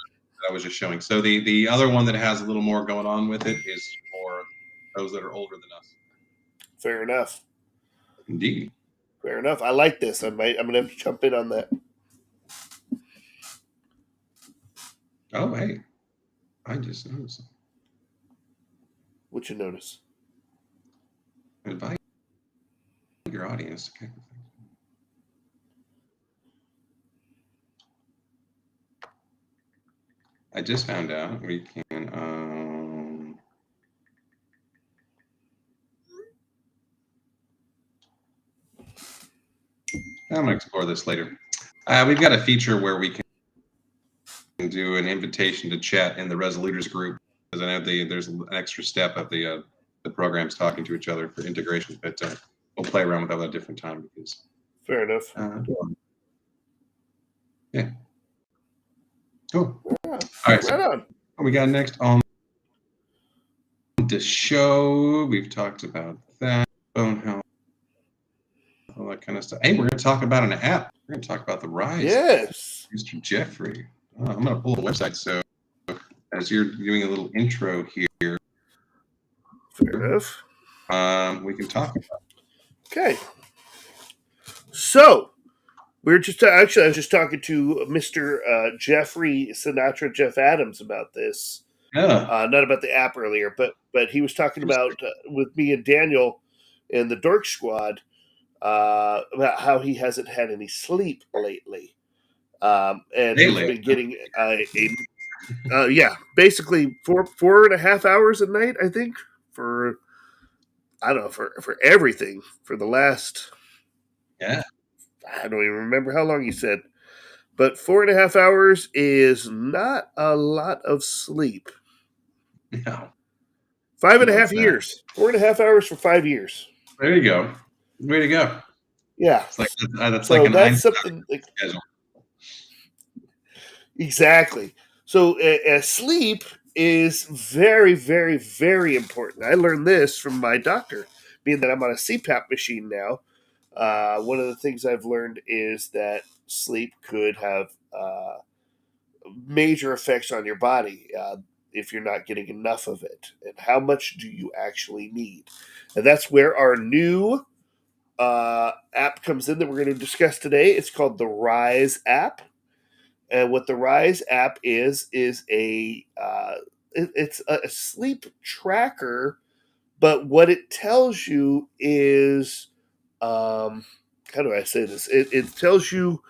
I was just showing. So the other one that has a little more going on with it is for those that are older than us. Fair enough. Indeed. Fair enough. I like this. I'm going to have to jump in on that. Oh, hey. I just noticed. What you notice? Invite your audience. Okay. I just found out we can. I'm going to explore this later. We've got a feature where we can do an invitation to chat in the Resoluters group, because I know there's an extra step of the programs talking to each other for integration, but we'll play around with that at a different time. Because fair enough. Yeah. Cool. Yeah. All right. Right on. What we got next on the show? We've talked about that, phone health, all that kind of stuff. Hey, we're going to talk about an app. We're going to talk about the Rise. Yes. Mr. Jeffrey. I'm going to pull the website. So as you're doing a little intro here, fair enough. We can talk about it. Okay. So we're just I was just talking to Mr. Jeffrey Sinatra, Jeff Adams about this. Yeah. Not about the app earlier, but he was talking about with me and Daniel in the Dork Squad about how he hasn't had any sleep lately, and he's been getting basically 4.5 hours a night. I think for everything for the last. Yeah. I don't even remember how long you said, but 4.5 hours is not a lot of sleep. No. 5.5 years. 4.5 hours for 5 years. There you go. Way to go. Yeah. It's like that's so like an that's something like, schedule. Exactly. So sleep is very, very, very important. I learned this from my doctor, being that I'm on a CPAP machine now. One of the things I've learned is that sleep could have major effects on your body if you're not getting enough of it. And how much do you actually need? And that's where our new app comes in that we're going to discuss today. It's called the Rise app. And what the Rise app is it's a sleep tracker, but what it tells you is how do I say this? It tells you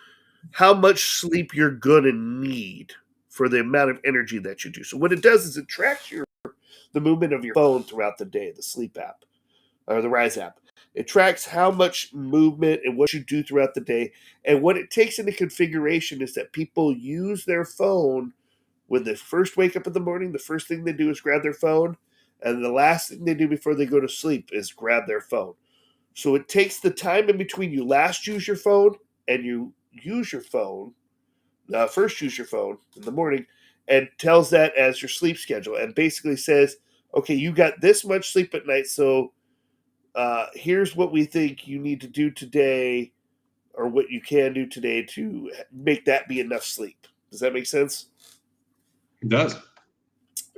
how much sleep you're going to need for the amount of energy that you do. So what it does is it tracks the movement of your phone throughout the day, the sleep app or the Rise app. It tracks how much movement and what you do throughout the day. And what it takes into configuration is that people use their phone when they first wake up in the morning. The first thing they do is grab their phone. And the last thing they do before they go to sleep is grab their phone. So it takes the time in between you last use your phone and you use your phone, first use your phone in the morning, and tells that as your sleep schedule and basically says, okay, you got this much sleep at night, so here's what we think you need to do today or what you can do today to make that be enough sleep. Does that make sense? It does.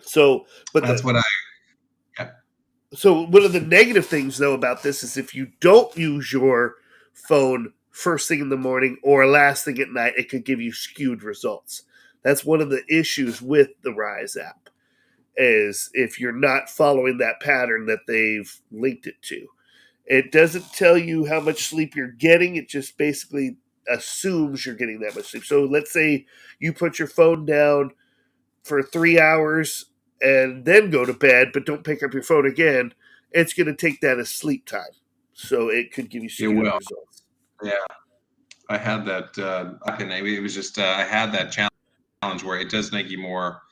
So, but that's what So one of the negative things, though, about this is if you don't use your phone first thing in the morning or last thing at night, it could give you skewed results. That's one of the issues with the Rise app, is if you're not following that pattern that they've linked it to. It doesn't tell you how much sleep you're getting. It just basically assumes you're getting that much sleep. So let's say you put your phone down for 3 hours and then go to bed, but don't pick up your phone again. It's going to take that as sleep time. So it could give you skewed results. Yeah. I had that. And it was just I had that challenge where it does make you more.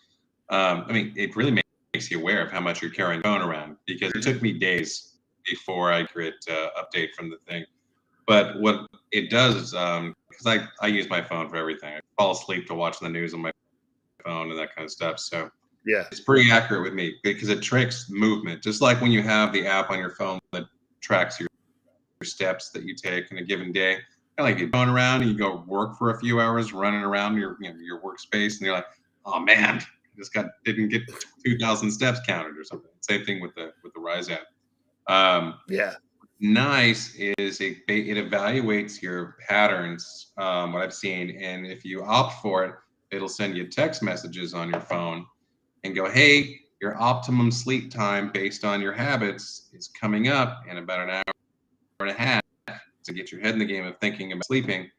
I mean, it really makes you aware of how much you're carrying your phone around, because it took me days before I could update from the thing. But what it does is, because I use my phone for everything. I fall asleep to watching the news on my phone and that kind of stuff. So Yeah. it's pretty accurate with me because it tracks movement, just like when you have the app on your phone that tracks your steps that you take in a given day. Kind of like you're going around and you go work for a few hours running around your workspace, and you're like, oh man, I just didn't get 2,000 steps counted or something. Same thing with the Rise app. Yeah. Nice is it evaluates your patterns, what I've seen, and if you opt for it, it'll send you text messages on your phone and go, hey, your optimum sleep time based on your habits is coming up in about an hour and a half, to get your head in the game of thinking about sleeping.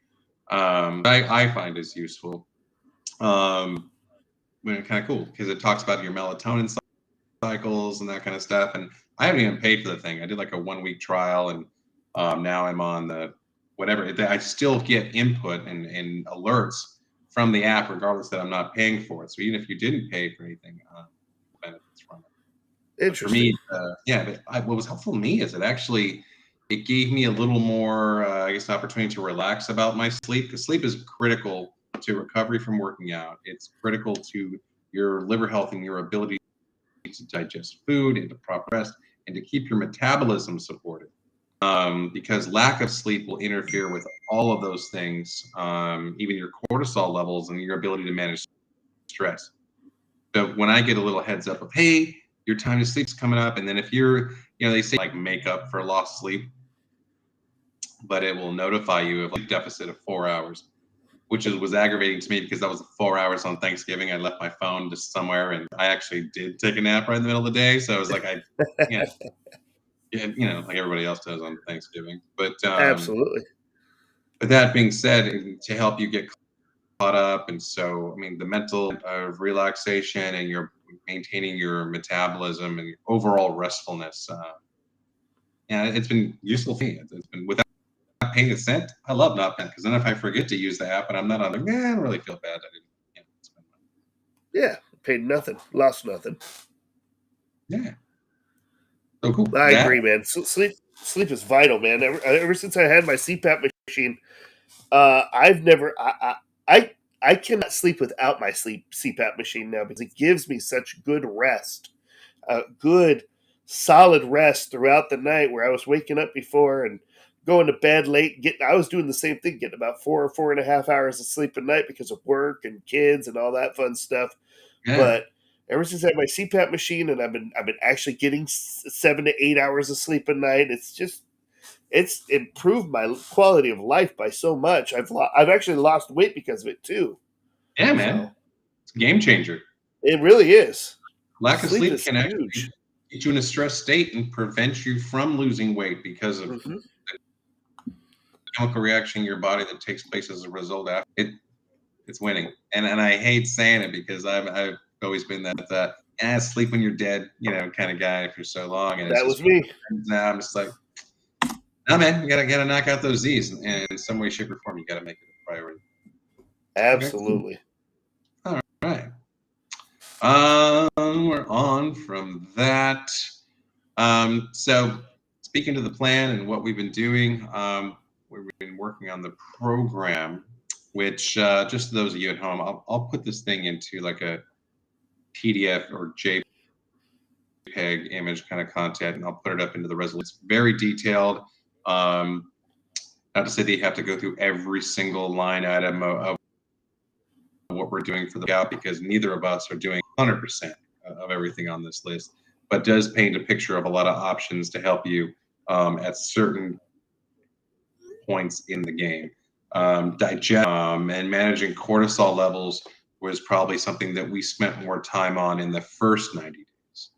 I find is useful. Um, Kind of cool because it talks about your melatonin cycles and that kind of stuff. And I haven't even paid for the thing. I did like a 1 week trial, and now I'm on the whatever. I still get input and alerts from the app, regardless that I'm not paying for it. So even if you didn't pay for anything, benefits from it. But for me, Interesting. yeah, what was helpful to me is it gave me a little more, I guess, opportunity to relax about my sleep, because sleep is critical to recovery from working out. It's critical to your liver health and your ability to digest food and to proper rest and to keep your metabolism supported. Because lack of sleep will interfere with all of those things, even your cortisol levels and your ability to manage stress. So when I get a little heads up of, hey, your time to sleep's coming up, and then if they say like make up for lost sleep, but it will notify you of like deficit of 4 hours, which was aggravating to me because that was 4 hours on Thanksgiving. I left my phone just somewhere, and I actually did take a nap right in the middle of the day. So I was like, yeah, like everybody else does on Thanksgiving. Absolutely. But that being said, to help you get caught up, and so I mean, the mental relaxation and you're maintaining your metabolism and overall restfulness. Yeah, it's been useful for me. It's been without paying a cent. I love not paying, because then if I forget to use the app and I'm not on, like, I don't really feel bad. I didn't, spend money. Yeah. Paid nothing. Lost nothing. Yeah. So cool. I That. agree, man. Sleep is vital, man. Ever since I had my CPAP machine, I've never I cannot sleep without my CPAP machine now, because it gives me such good rest, good solid rest throughout the night, where I was waking up before and going to bed late. I was doing the same thing, getting about 4 or 4.5 hours of sleep a night because of work and kids and all that fun stuff. Yeah. But ever since I had my CPAP machine, and I've been actually getting 7 to 8 hours of sleep a night, it's improved my quality of life by so much. I've actually lost weight because of it too. Yeah, man. So It's a game changer. it really is. Lack of Sleep sleep is can huge. actually get you in a stress state and prevent you from losing weight because of Hmm. chemical reaction in your body that takes place as a result after it. It's winning, and I hate saying it because I've always been that sleep when you're dead, kind of guy for so long, and it's That just was me. now I'm just like, no, man, you gotta knock out those Z's, and in some way, shape, or form, you gotta make it a priority. Okay, cool. Absolutely. All right. We're on from that. So speaking to the plan and what we've been doing, we've been working on the program, which just those of you at home, I'll put this thing into like a PDF or JPEG image kind of content, and I'll put it up into the Resolute. It's very detailed. Um, Not to say that you have to go through every single line item of what we're doing for the out, because neither of us are doing 100% of everything on this list, but does paint a picture of a lot of options to help you at certain points in the game. Digest and managing cortisol levels was probably something that we spent more time on in the first 90 days.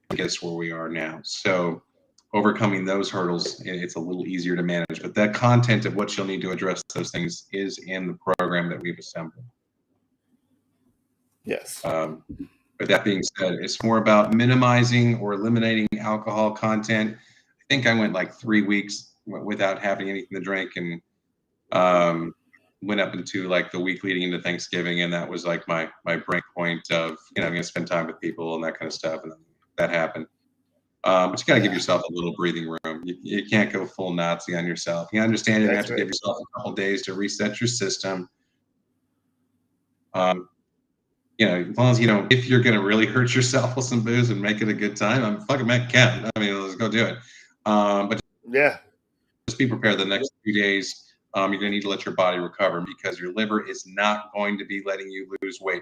I guess where we are now. So overcoming those hurdles, it's a little easier to manage. But that content of what you'll need to address those things is in the program that we've assembled. Yes. But that being said, it's more about minimizing or eliminating alcohol content. I think I went like 3 weeks without having anything to drink, and Went up into like the week leading into Thanksgiving, and that was like my break point of, I'm going to spend time with people and that kind of stuff, and that happened. But you got to give yourself a little breathing room. You can't go full Nazi on yourself. You understand you have to give yourself a couple days to reset your system. As long as you don't, if you're going to really hurt yourself with some booze and make it a good time, I'm fucking count. I mean, let's go do it. But just be prepared the next few days. You're going to need to let your body recover, because your liver is not going to be letting you lose weight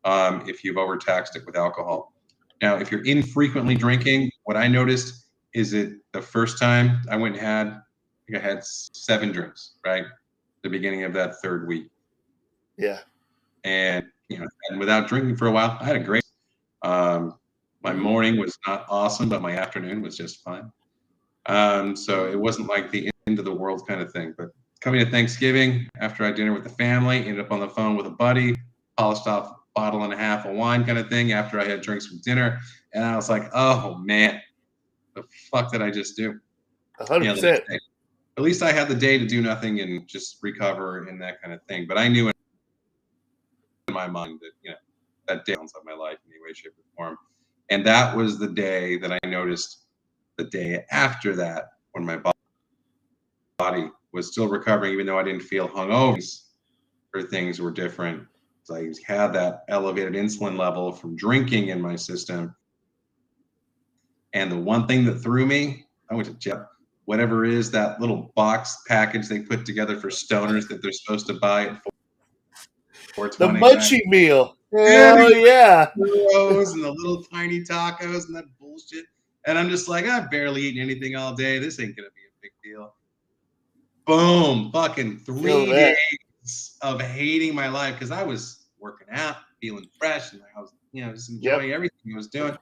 if you've overtaxed it with alcohol. Now, if you're infrequently drinking, what I noticed is that the first time I went and had, I had 7 drinks, right? The beginning of that 3rd week. Yeah. And, and without drinking for a while, I had a great, my morning was not awesome, but my afternoon was just fine. So it wasn't like the end of the world kind of thing. But coming to Thanksgiving, after I had dinner with the family, ended up on the phone with a buddy, polished off bottle and a half of wine kind of thing after I had drinks with dinner. And I was like, oh man, the fuck did I just do? 100%. At least I had the day to do nothing and just recover and that kind of thing. But I knew in my mind that, that day of my life in any way, shape, or form. And that was the day that I noticed the day after that, when my body was still recovering, even though I didn't feel hungover, or things were different. I had that elevated insulin level from drinking in my system. And the one thing that threw me, I went to Jeff, whatever is that little box package they put together for stoners that they're supposed to buy at 420. The munchie meal. Hell yeah. Churros and the little tiny tacos and that bullshit. And I'm just like, I've barely eaten anything all day. This ain't going to be a big deal. Boom. Fucking 3 days of hating my life, because I was working out, feeling fresh, and I was, just enjoying everything I was doing.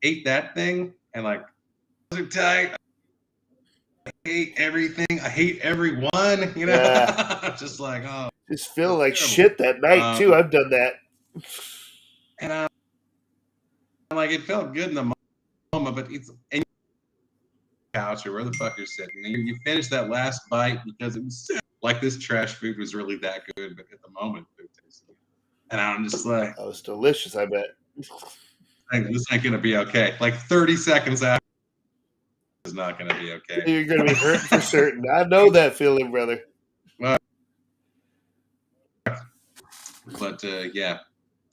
Ate that thing, and like, tight. I hate everything. I hate everyone. Just like, oh, just feeling like shit that night too. I've done that, and I'm like, it felt good in the moment, but it's and couch or where the fuck you're sitting, and you finish that last bite because it was like this trash food was really that good, but at the moment, food tasted good. And I'm just like, that was delicious. I bet. This ain't gonna be okay. Like 30 seconds after, it's not gonna be okay. You're gonna be hurt for certain. I know that feeling, brother. But yeah,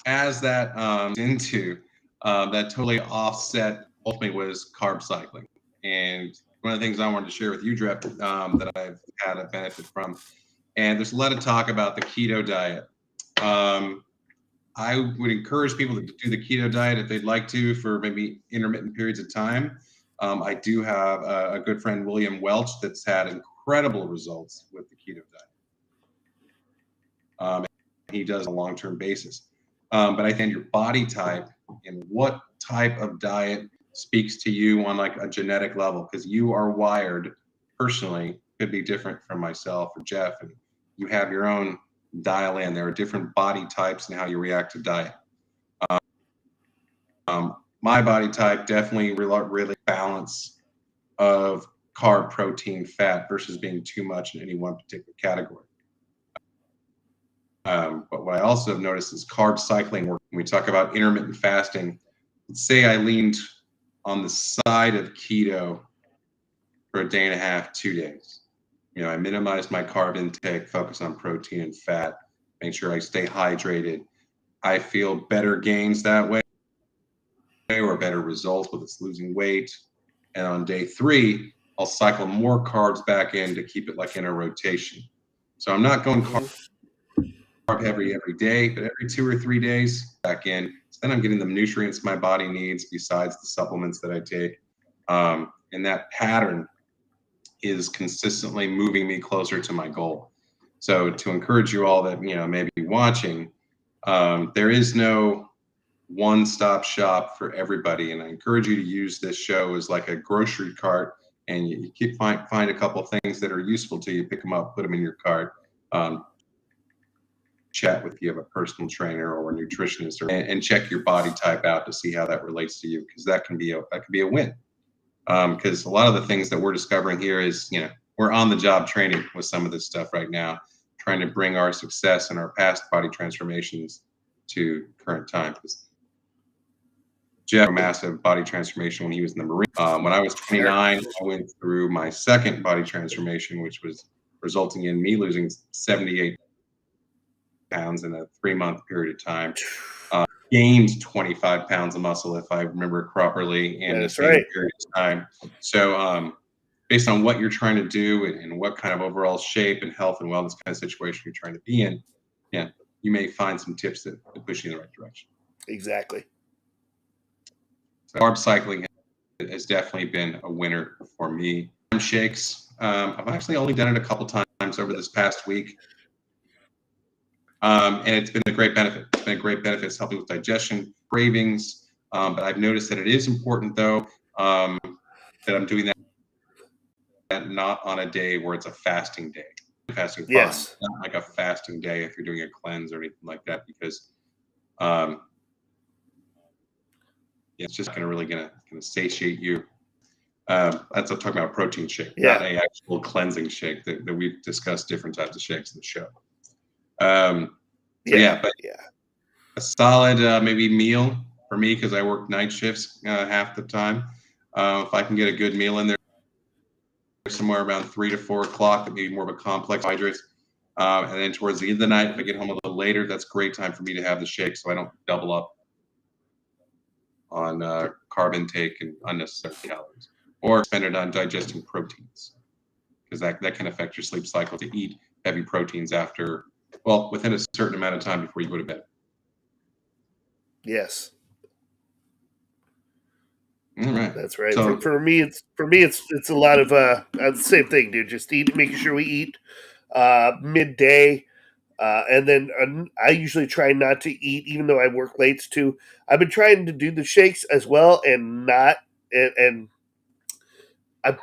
as that into that totally offset ultimately was carb cycling. And one of the things I wanted to share with you, Jeff, that I've had a benefit from, and there's a lot of talk about the keto diet. I would encourage people to do the keto diet if they'd like to for maybe intermittent periods of time. I do have a good friend, William Welch, that's had incredible results with the keto diet. He does on a long-term basis. But I think your body type and what type of diet speaks to you on like a genetic level, because you are wired personally, could be different from myself or Jeff, and you have your own dial in. There are different body types and how you react to diet. My body type definitely really balance of carb, protein, fat versus being too much in any one particular category. But what I also have noticed is carb cycling work. When we talk about intermittent fasting, let's say I leaned on the side of keto for a day and a half, 2 days. I minimized my carb intake, focus on protein and fat, make sure I stay hydrated. I feel better gains that way, or better results with it's losing weight. And on day 3, I'll cycle more carbs back in to keep it like in a rotation. So I'm not going carb heavy every day, but every 2 or 3 days back in. So then I'm getting the nutrients my body needs besides the supplements that I take. And that pattern is consistently moving me closer to my goal. So to encourage you all that, maybe watching, there is no one-stop shop for everybody. And I encourage you to use this show as like a grocery cart, and you keep find a couple things that are useful to you, pick them up, put them in your cart. Chat with you have a personal trainer or a nutritionist, and check your body type out to see how that relates to you, because that can be a win. Because a lot of the things that we're discovering here is, we're on the job training with some of this stuff right now, trying to bring our success and our past body transformations to current time. Jeff, a massive body transformation when he was in the Marine. When I was 29, I went through my second body transformation, which was resulting in me losing 78 pounds in a 3-month period of time. Gained 25 pounds of muscle, if I remember properly, in the same period of time. So based on what you're trying to do and what kind of overall shape and health and wellness kind of situation you're trying to be in, yeah, you may find some tips that push you in the right direction. Exactly. So carb cycling has definitely been a winner for me. Shakes, I've actually only done it a couple times over this past week. And it's been a great benefit. It's been a great benefit. It's helping with digestion, cravings. But I've noticed that it is important, though, that I'm doing that not on a day where it's a fasting day. Fasting, yes, not like a fasting day if you're doing a cleanse or anything like that, because it's just really gonna satiate you. That's what I'm talking about, a protein shake, not a actual cleansing shake that we've discussed different types of shakes in the show. But a solid maybe meal for me, because I work night shifts half the time. If I can get a good meal in there somewhere around 3 to 4 o'clock, that maybe more of a complex hydrates. And then towards the end of the night, if I get home a little later, that's great time for me to have the shake, so I don't double up on carb intake and unnecessary calories, or spend it on digesting proteins, because that can affect your sleep cycle to eat heavy proteins within a certain amount of time before you go to bed. Yes. All right. That's right. So, for me, it's a lot of the same thing, dude. Just making sure we eat midday, and then I usually try not to eat, even though I work late too. I've been trying to do the shakes as well, and I've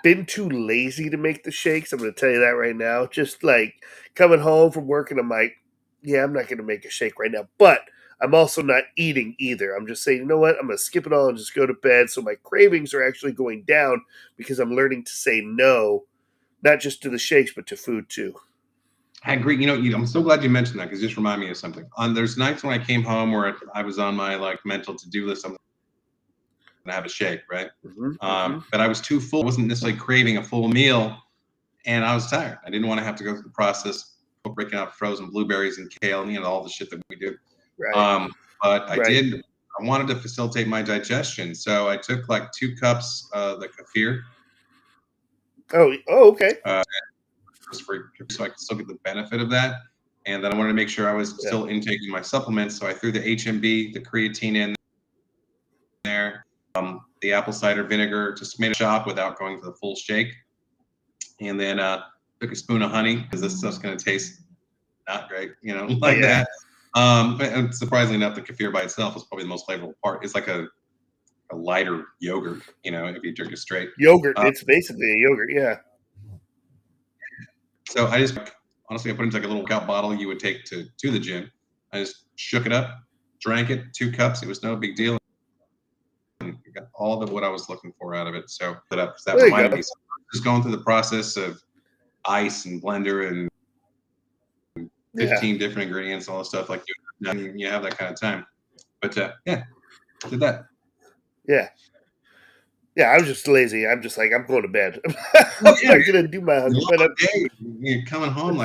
been too lazy to make the shakes. I'm going to tell you that right now. Just like coming home from work, and I'm like, yeah, I'm not going to make a shake right now, but I'm also not eating either. I'm just saying, you know what? I'm going to skip it all and just go to bed. So my cravings are actually going down because I'm learning to say no, not just to the shakes, but to food too. I agree. I'm so glad you mentioned that, because it just reminded me of something. There's nights when I came home where I was on my mental to-do list. I'm going to have a shake, right? But I was too full. I wasn't necessarily craving a full meal, and I was tired. I didn't want to have to go through the process of breaking out frozen blueberries and kale and all the shit that we do. Right. But I wanted to facilitate my digestion, so I took like 2 cups of the kefir. Oh, okay. So I could still get the benefit of that, and then I wanted to make sure I was still intaking my supplements. So I threw the HMB, the creatine in there, the apple cider vinegar, just made a shot without going for the full shake, and then took a spoon of honey, because this stuff's going to taste not great, that. And surprisingly enough, the kefir by itself is probably the most flavorful part. It's like a lighter yogurt, if you drink it straight. Yogurt. It's basically a yogurt, yeah. So I just, honestly, I put it into like a little workout bottle you would take to the gym. I just shook it up, drank it, 2 cups. It was no big deal. And got all of what I was looking for out of it. So that reminded me, just going through the process of ice and blender and 15 different ingredients, all the stuff like you have that kind of time. But did that. Yeah. Yeah, I was just lazy. I'm just like, I'm going to bed. I'm not gonna do my husband. But you're coming home,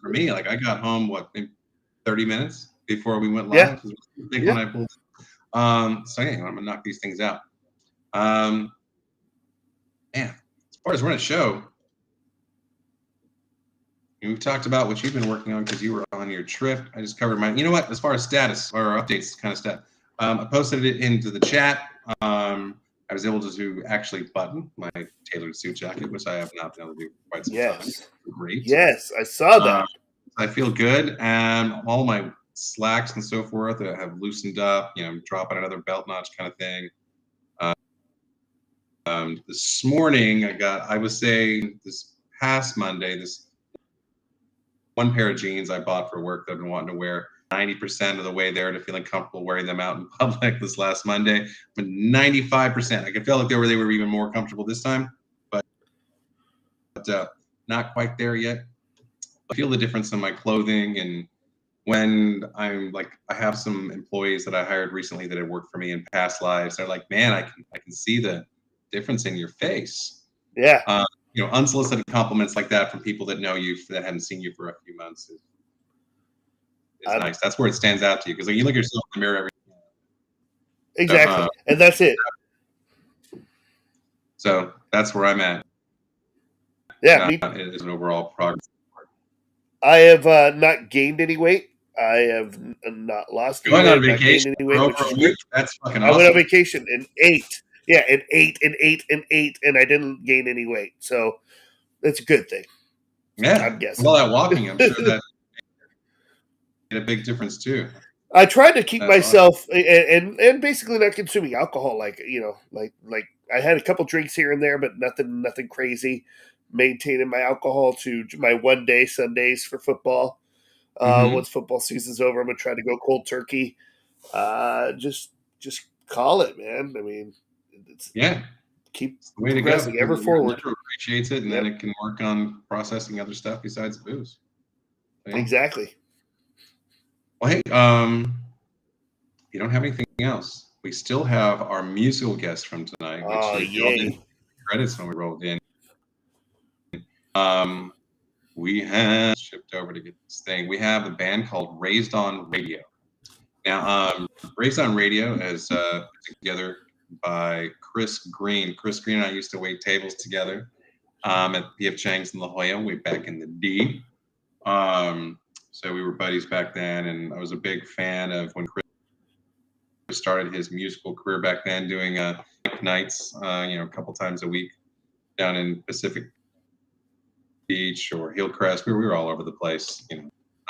for me, I got home maybe 30 minutes before we went live. When I pulled. I'm gonna knock these things out. As far as running a show, we've talked about what you've been working on because you were on your trip. I just covered mine. You know what? As far as status or updates, kind of stuff, I posted it into the chat. I was able to actually button my tailored suit jacket, which I have not been able to do for quite some time. Great. Yes, I saw that. I feel good, and all my slacks and so forth have loosened up. Dropping another belt notch kind of thing. This morning, I was saying this past Monday, this one pair of jeans I bought for work that I've been wanting to wear. 90% of the way there to feeling comfortable wearing them out in public this last Monday, but 95%. I could feel like they were even more comfortable this time. But not quite there yet. I feel the difference in my clothing, and when I'm like, I have some employees that I hired recently that had worked for me in past lives. They're like, man, I can see the difference in your face. Yeah. Unsolicited compliments like that from people that know you, that haven't seen you for a few months is nice. That's where it stands out to you, because like, you look at yourself in the mirror every exactly, and that's it. So that's where I'm at. Yeah, it is an overall progress. I have not gained any weight. I have not lost any weight. Going on vacation any weight, for over a week. That's fucking awesome. I went on vacation and ate. Yeah, and ate, and I didn't gain any weight. So it's a good thing. Yeah. I'm guessing. All that walking, I'm sure that made a big difference too. I tried to keep myself awesome. and basically not consuming alcohol. Like I had a couple drinks here and there, but nothing crazy. Maintaining my alcohol to my 1 day Sundays for football. Once football season's over, I'm gonna try to go cold turkey. Just call it, man. I mean, keep it's the way to progressing go. Ever forward. Appreciates it, and then it can work on processing other stuff besides booze. So, exactly. Well, hey, if you don't have anything else, we still have our musical guest from tonight, which we credits when we rolled in. We have shipped over to get this thing. We have a band called Raised on Radio. Now, Raised on Radio is put together by Chris Green. Chris Green and I used to wait tables together at P.F. Chang's in La Jolla way back in the D. So we were buddies back then, and I was a big fan of when Chris started his musical career back then, doing nights, a couple times a week down in Pacific Beach or Hillcrest. We were all over the place,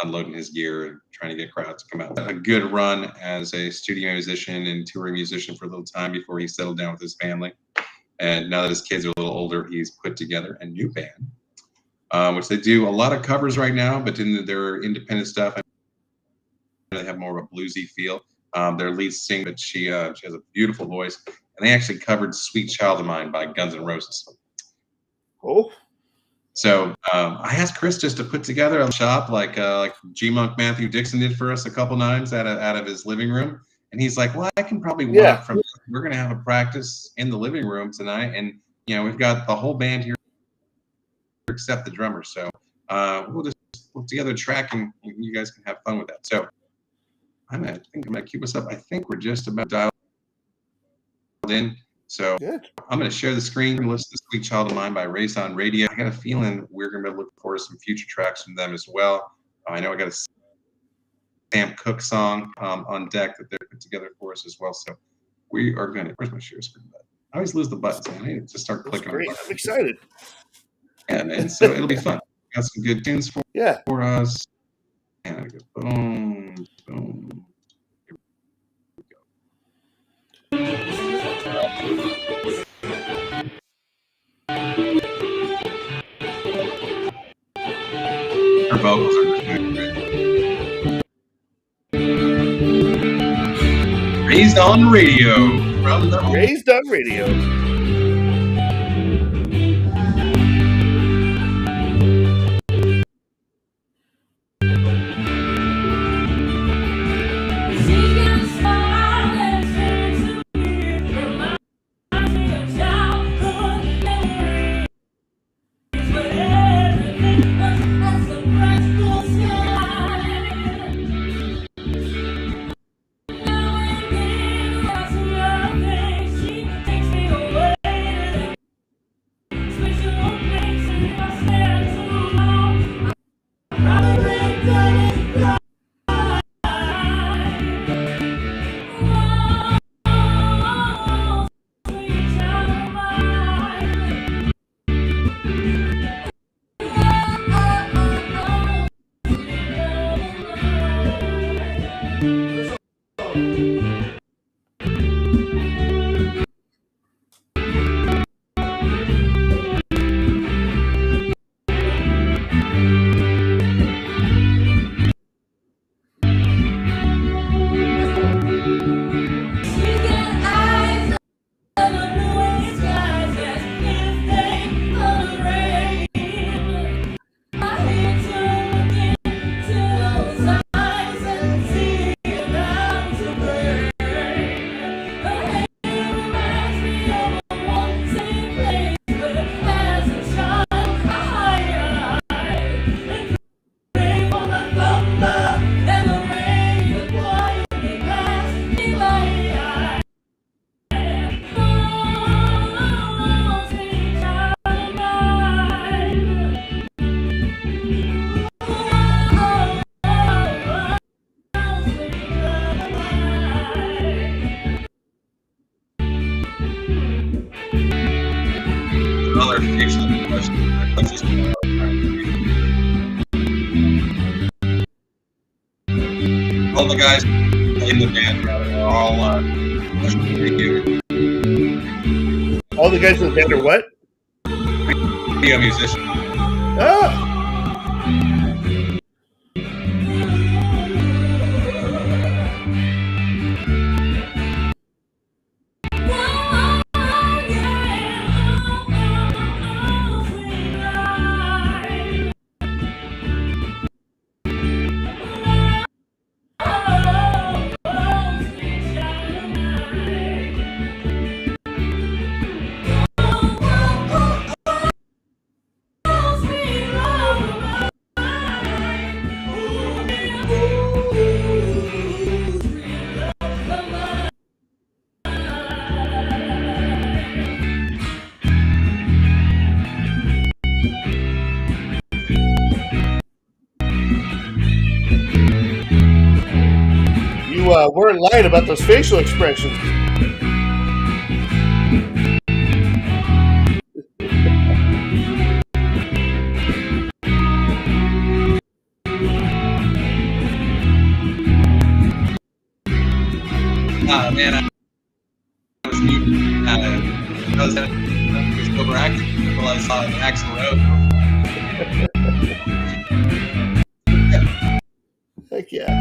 unloading his gear and trying to get crowds to come out. A good run as a studio musician and touring musician for a little time before he settled down with his family. And now that his kids are a little older, he's put together a new band, which they do a lot of covers right now, but in their independent stuff, they have more of a bluesy feel. Their lead singer, but she has a beautiful voice, and they actually covered "Sweet Child of Mine" by Guns N' Roses. Oh. So I asked Chris just to put together a shop like G Monk Matthew Dixon did for us a couple nights out of his living room, and he's like, "Well, I can probably walk from. We're gonna have a practice in the living room tonight, and we've got the whole band here except the drummer, so we'll just put together a track, and you guys can have fun with that." So I think I'm gonna cue us up. I think we're just about dialed in. So I'm going to share the screen and listen to "Sweet Child of Mine" by Raised on Radio. I got a feeling we're going to be looking for some future tracks from them as well. I know I got a Sam Cooke song on deck that they're put together for us as well. So we are going to. Where's my share screen button? I always lose the buttons. I need to start clicking. Great. I'm excited. And so it'll be fun. Got some good tunes for us. And I go boom, boom. Her vocals are good. Raised on Radio. Raised on Radio. Away. all the guys in the band are all all the guys in the band are what? video musicians. Oh. You weren't lying about those facial expressions. Man, I was mute. I was overacting until I saw Axl Rose. Heck yeah.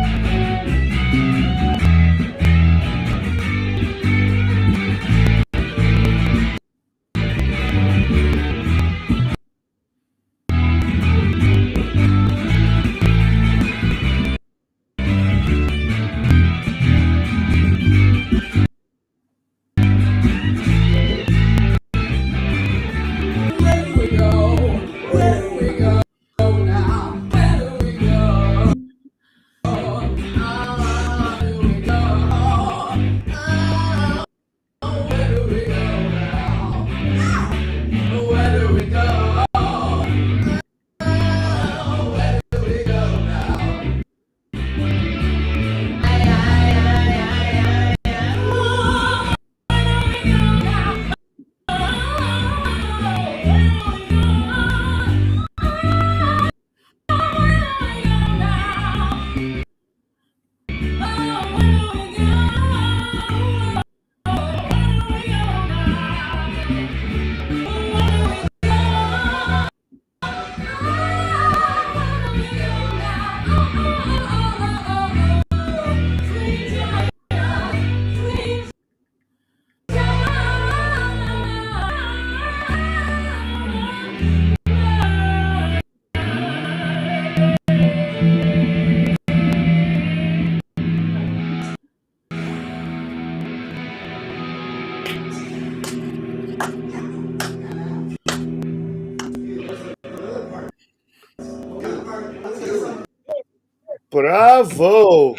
Bravo.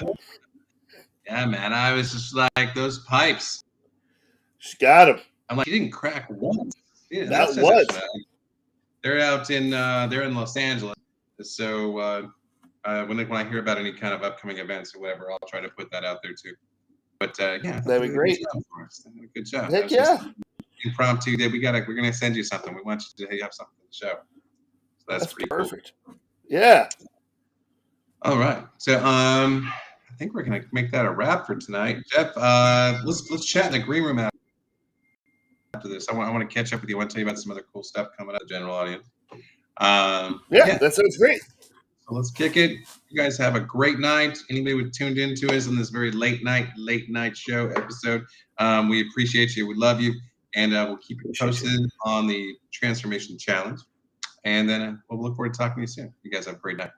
Yeah, man. I was just like, those pipes. She got him. I'm like, he didn't crack once. Yeah, That was. They're out in they're in Los Angeles. So when I hear about any kind of upcoming events or whatever, I'll try to put that out there too. But yeah, that'd be great. Good job. Heck yeah. Impromptu. We're gonna send you something. We want you to have something for the show. So that's pretty perfect. Cool. Yeah. All right. So I think we're gonna make that a wrap for tonight. Jeff, let's chat in the green room after this. I want to catch up with you. I want to tell you about some other cool stuff coming up to the general audience. Yeah, that sounds great. So let's kick it. You guys have a great night. Anybody who tuned into us on this very late night show episode, we appreciate you. We love you, and we'll keep you posted on the Transformation Challenge. And then we'll look forward to talking to you soon. You guys have a great night.